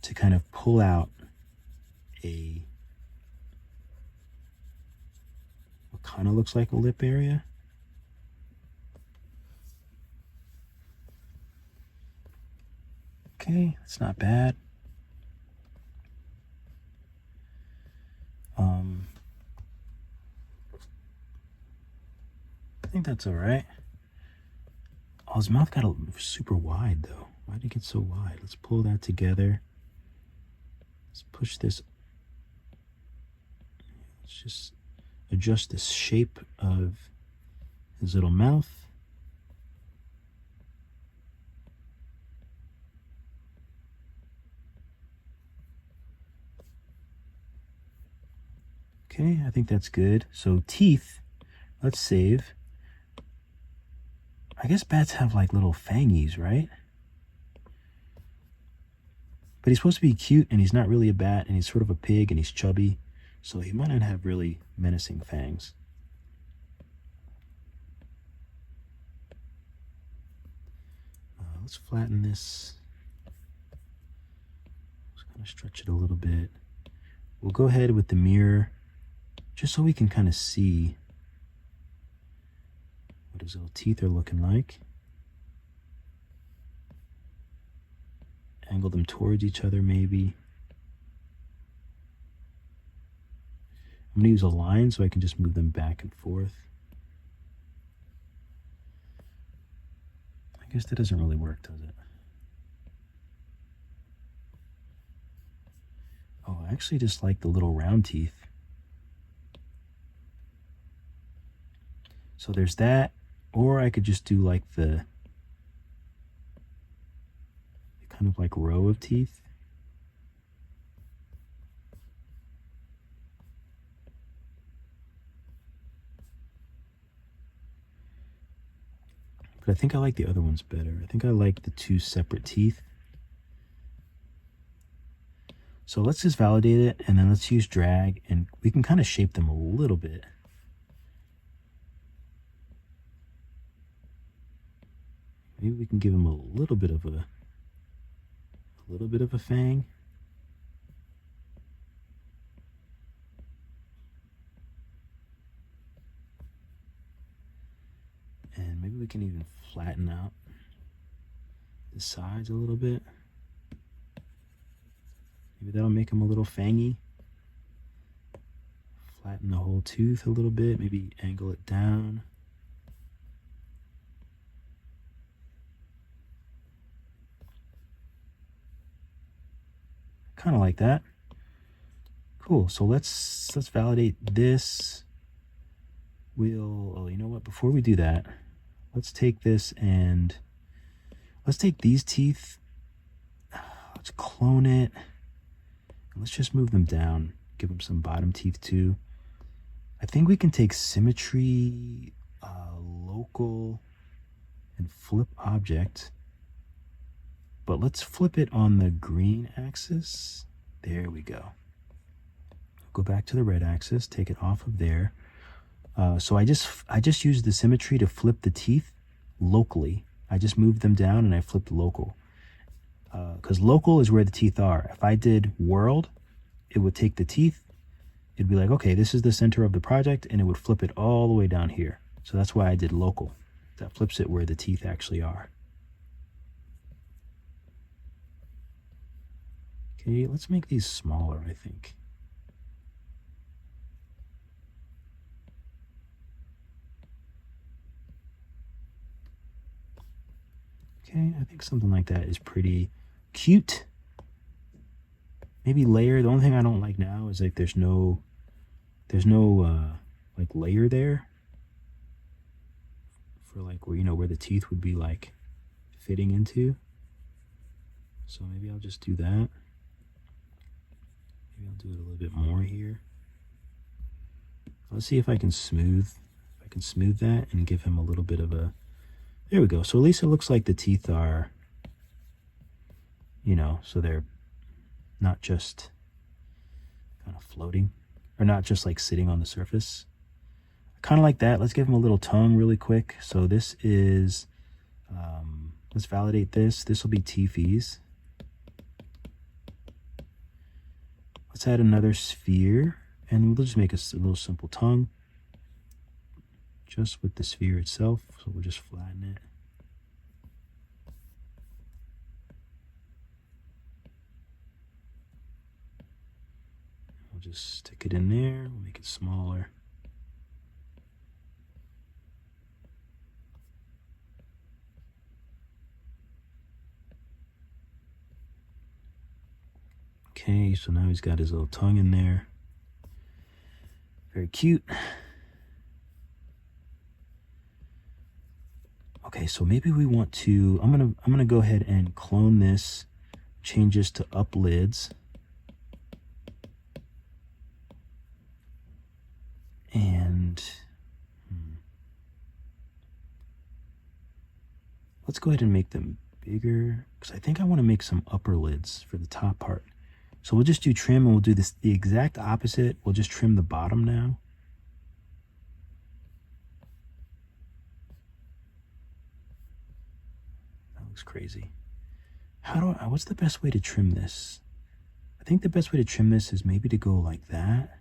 S1: to kind of pull out what kind of looks like a lip area. Okay, that's not bad. I think that's all right. Oh, his mouth got super wide though. Why did it get so wide? Let's pull that together. Let's push this. Let's just adjust the shape of his little mouth. Okay, I think that's good. So teeth, let's save. I guess bats have like little fangies, right? But he's supposed to be cute, and he's not really a bat, and he's sort of a pig, and he's chubby. So he might not have really menacing fangs. Let's flatten this. Let's kind of stretch it a little bit. We'll go ahead with the mirror just so we can kind of see what his little teeth are looking like. Angle them towards each other maybe. I'm going to use a line so I can just move them back and forth. I guess that doesn't really work, does it? Oh, I actually just like the little round teeth. So there's that, or I could just do like the kind of like row of teeth. But I think I like the other ones better. I think I like the two separate teeth. So let's just validate it, and then let's use drag, and we can kind of shape them a little bit. Maybe we can give him a little bit of a fang. And maybe we can even flatten out the sides a little bit. Maybe that'll make him a little fangy. Flatten the whole tooth a little bit, maybe angle it down. Kind of like that. Cool. So let's validate this. Oh, you know what? Before we do that, let's take this and let's take these teeth. Let's clone it. And let's just move them down. Give them some bottom teeth too. I think we can take symmetry, local, and flip object. But let's flip it on the green axis. There we go. Go back to the red axis, take it off of there. So I just used the symmetry to flip the teeth locally. I just moved them down and I flipped local. Because local is where the teeth are. If I did world, it would take the teeth. It'd be like, okay, this is the center of the project, and it would flip it all the way down here. So that's why I did local. That flips it where the teeth actually are. Okay, let's make these smaller, I think. Okay, I think something like that is pretty cute. Maybe layer. The only thing I don't like now is like there's no like layer there for like where, you know, where the teeth would be like fitting into. So maybe I'll just do that. Maybe I'll do it a little bit more here. Let's see if I can smooth that and give him a little bit of a, there we go. So at least it looks like the teeth are, you know, so they're not just kind of floating, or not just like sitting on the surface. Kind of like that. Let's give him a little tongue really quick. So this is, let's validate this. This will be teethies. Let's add another sphere, and we'll just make a little simple tongue just with the sphere itself. So we'll just flatten it. We'll just stick it in there. We'll make it smaller. Okay, so now he's got his little tongue in there. Very cute. Okay, so maybe we want to, I'm gonna go ahead and clone this, change this to up lids. And let's go ahead and make them bigger, because I think I want to make some upper lids for the top part. So we'll just do trim, and we'll do this the exact opposite. We'll just trim the bottom now. That looks crazy. What's the best way to trim this? I think the best way to trim this is maybe to go like that.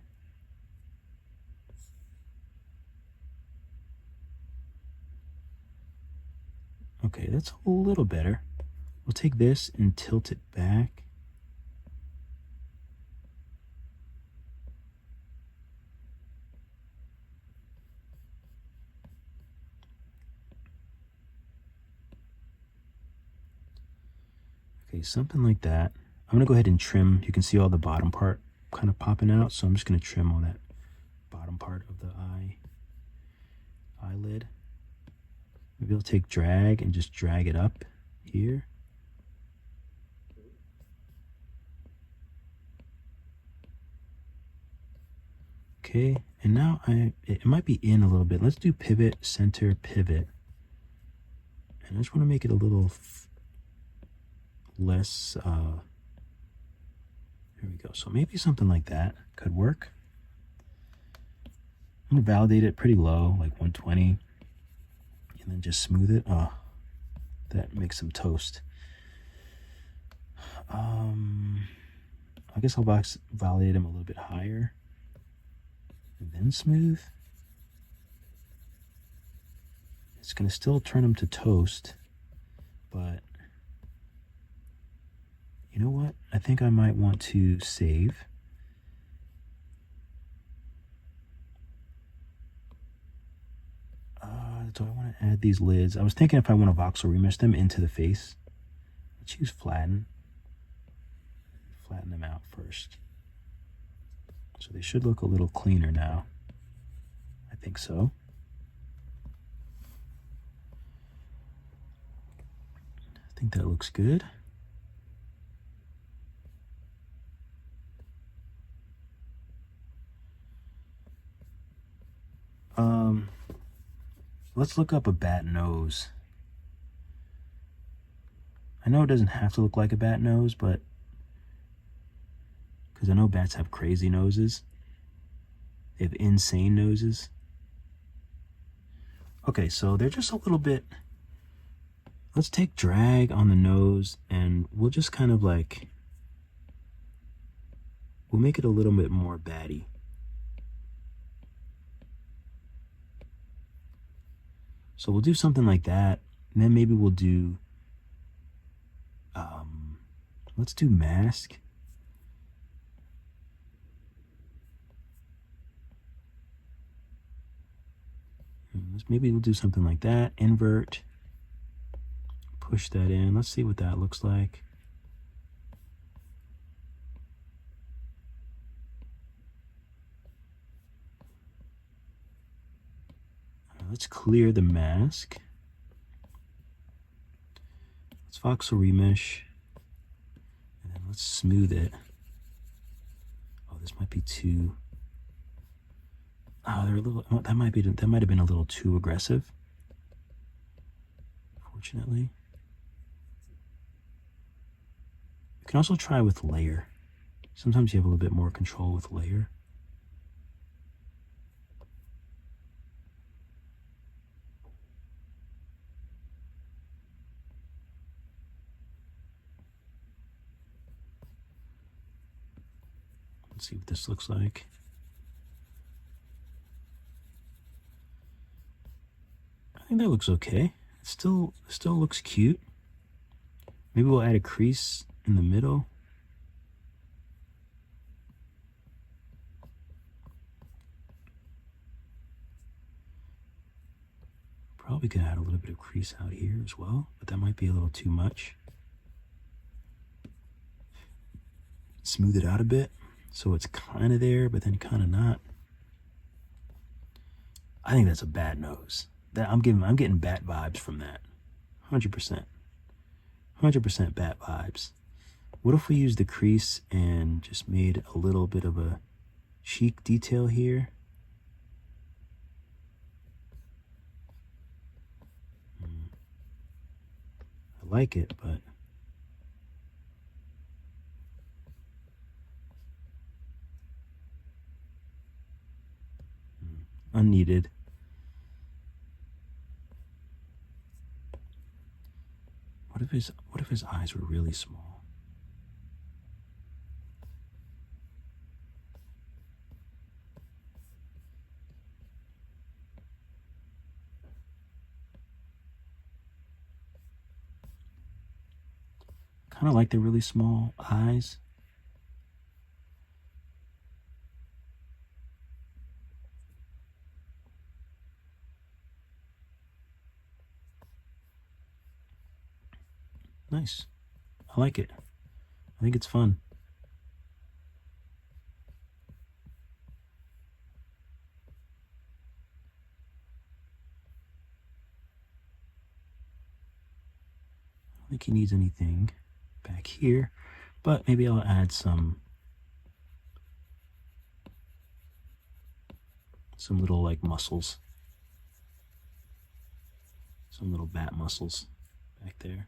S1: Okay, that's a little better. We'll take this and tilt it back. Okay, something like that. I'm gonna go ahead and trim. You can see all the bottom part kind of popping out, so I'm just gonna trim all that bottom part of the eyelid. Maybe I'll take drag and just drag it up here. Okay, and now it might be in a little bit. Let's do pivot, center, pivot. And I just want to make it a little less, there we go. So maybe something like that could work. I'm gonna validate it pretty low, like 120, and then just smooth it. Oh, that makes some toast. I guess I'll validate him a little bit higher and then smooth. It's gonna still turn him to toast, but you know what? I think I might want to save. Do I want to add these lids? I was thinking if I want to voxel remesh them into the face. Let's use flatten. Flatten them out first. So they should look a little cleaner now. I think so. I think that looks good. Let's look up a bat nose. I know it doesn't have to look like a bat nose, but because I know bats have crazy noses. They have insane noses. Okay, so they're just a little bit. Let's take drag on the nose and we'll just kind of like, we'll make it a little bit more batty. So we'll do something like that, and then maybe we'll do, let's do mask. Maybe we'll do something like that, invert, push that in. Let's see what that looks like. Let's clear the mask. Let's voxel remesh, and then let's smooth it. Oh, this might be too. Oh, they're a little. Oh, that might have been a little too aggressive. Fortunately, you can also try with layer. Sometimes you have a little bit more control with layer. Let's see what this looks like. I think that looks okay. It still looks cute. Maybe we'll add a crease in the middle. Probably could add a little bit of crease out here as well, but that might be a little too much. Smooth it out a bit so it's kind of there, but then kind of not. I think that's a bat nose. I'm getting bat vibes from that. 100%. 100% bat vibes. What if we use the crease and just made a little bit of a cheek detail here? I like it, but unneeded. What if his eyes were really small? Kind of like the really small eyes. Nice. I like it. I think it's fun. I don't think he needs anything back here, but maybe I'll add some little like muscles, some little bat muscles back there.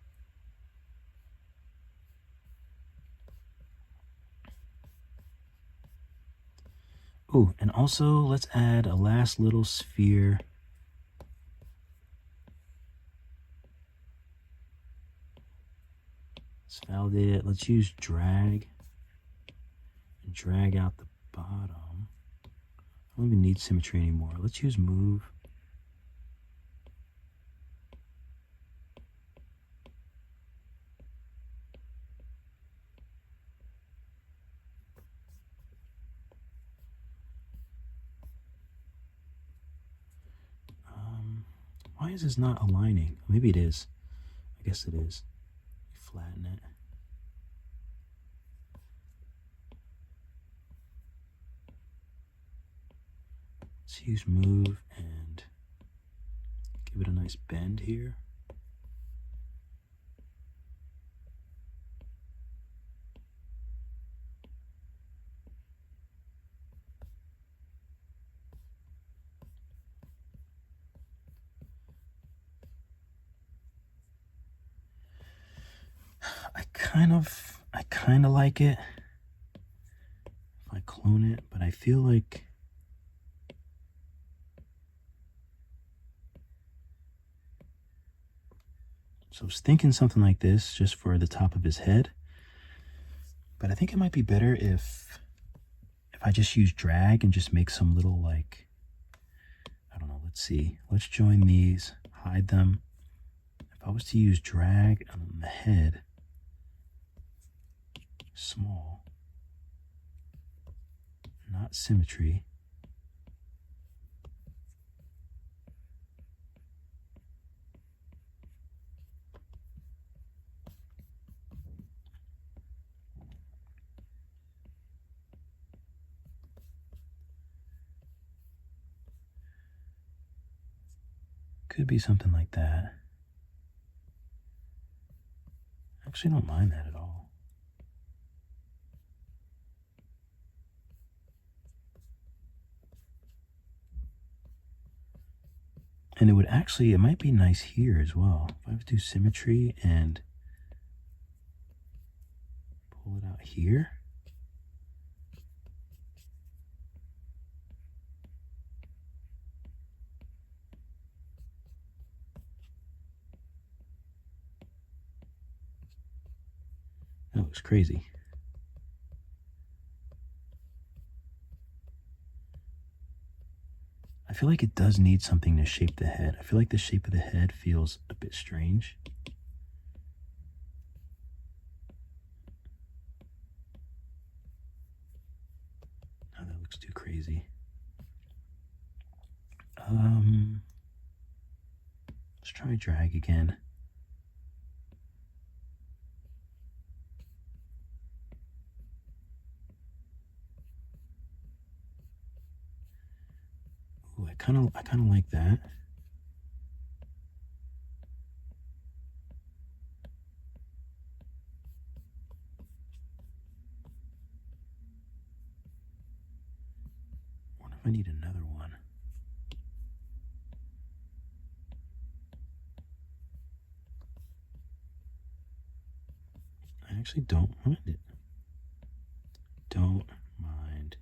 S1: Oh, and also let's add a last little sphere. Let's validate it. Let's use drag and drag out the bottom. I don't even need symmetry anymore. Let's use move. Why is this not aligning? Maybe it is. I guess it is. Flatten it. Let's use move and give it a nice bend here. I kind of like it if I clone it, but I feel like so I was thinking something like this just for the top of his head, but I think it might be better if I just use drag and just make some little like, I don't know, let's see. Let's join these, hide them. If I was to use drag on the head, small, not symmetry. Could be something like that. Actually, I don't mind that at all. And it might be nice here as well. If I would do symmetry and pull it out here. That looks crazy. I feel like it does need something to shape the head. I feel like the shape of the head feels a bit strange. Oh, that looks too crazy. Let's try drag again. Ooh, I kind of like that. What if I need another one? I actually don't mind it. Don't mind.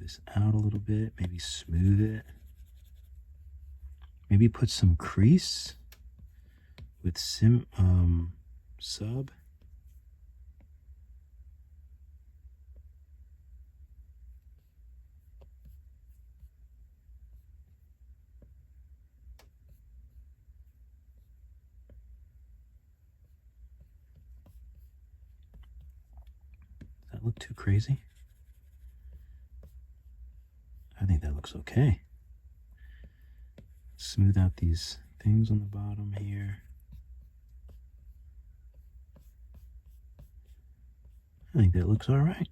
S1: this out a little bit, maybe smooth it. Maybe put some crease with sub. Does that look too crazy? I think that looks okay. Smooth out these things on the bottom here. I think that looks all right.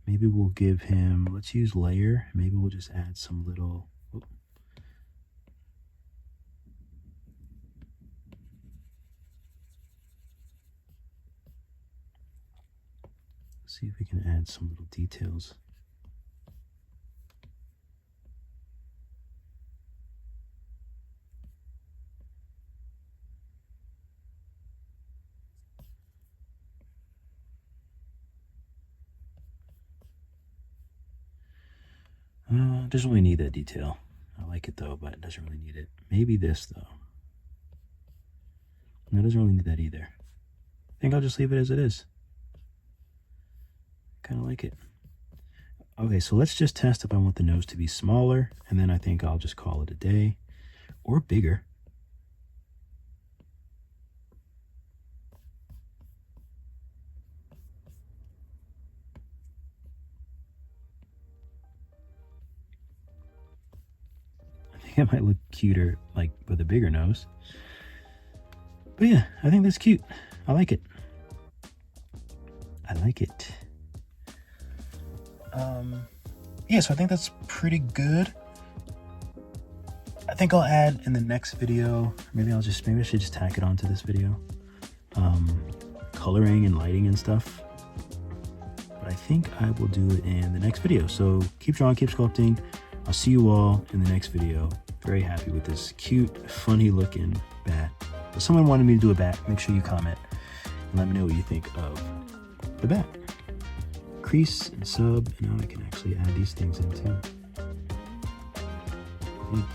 S1: Maybe we'll give him, let's use layer. Maybe we'll just add some little, see if we can add some little details. Doesn't really need that detail. I like it though, but it doesn't really need it. Maybe this though. No, it doesn't really need that either. I think I'll just leave it as it is. Kind of like it. Okay, so let's just test if I want the nose to be smaller, and then I think I'll just call it a day, or bigger. I think it might look cuter, like with a bigger nose. But yeah, I think that's cute. I like it. I like it. Yeah, so I think that's pretty good. I think I'll add in the next video, maybe I should just tack it onto this video. Coloring and lighting and stuff. But I think I will do it in the next video. So keep drawing, keep sculpting. I'll see you all in the next video. Very happy with this cute, funny looking bat. If someone wanted me to do a bat, make sure you comment and let me know what you think of the bat. Crease and sub, and now I can actually add these things in too. I think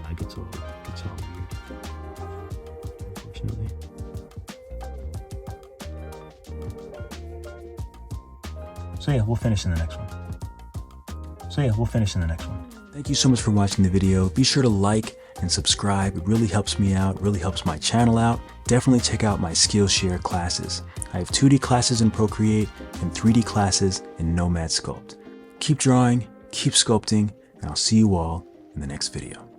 S1: like it's all weird, unfortunately. So yeah, we'll finish in the next one. Thank you so much for watching the video. Be sure to like and subscribe. It really helps me out, really helps my channel out. Definitely check out my Skillshare classes. I have 2D classes in Procreate and 3D classes in Nomad Sculpt. Keep drawing, keep sculpting, and I'll see you all in the next video.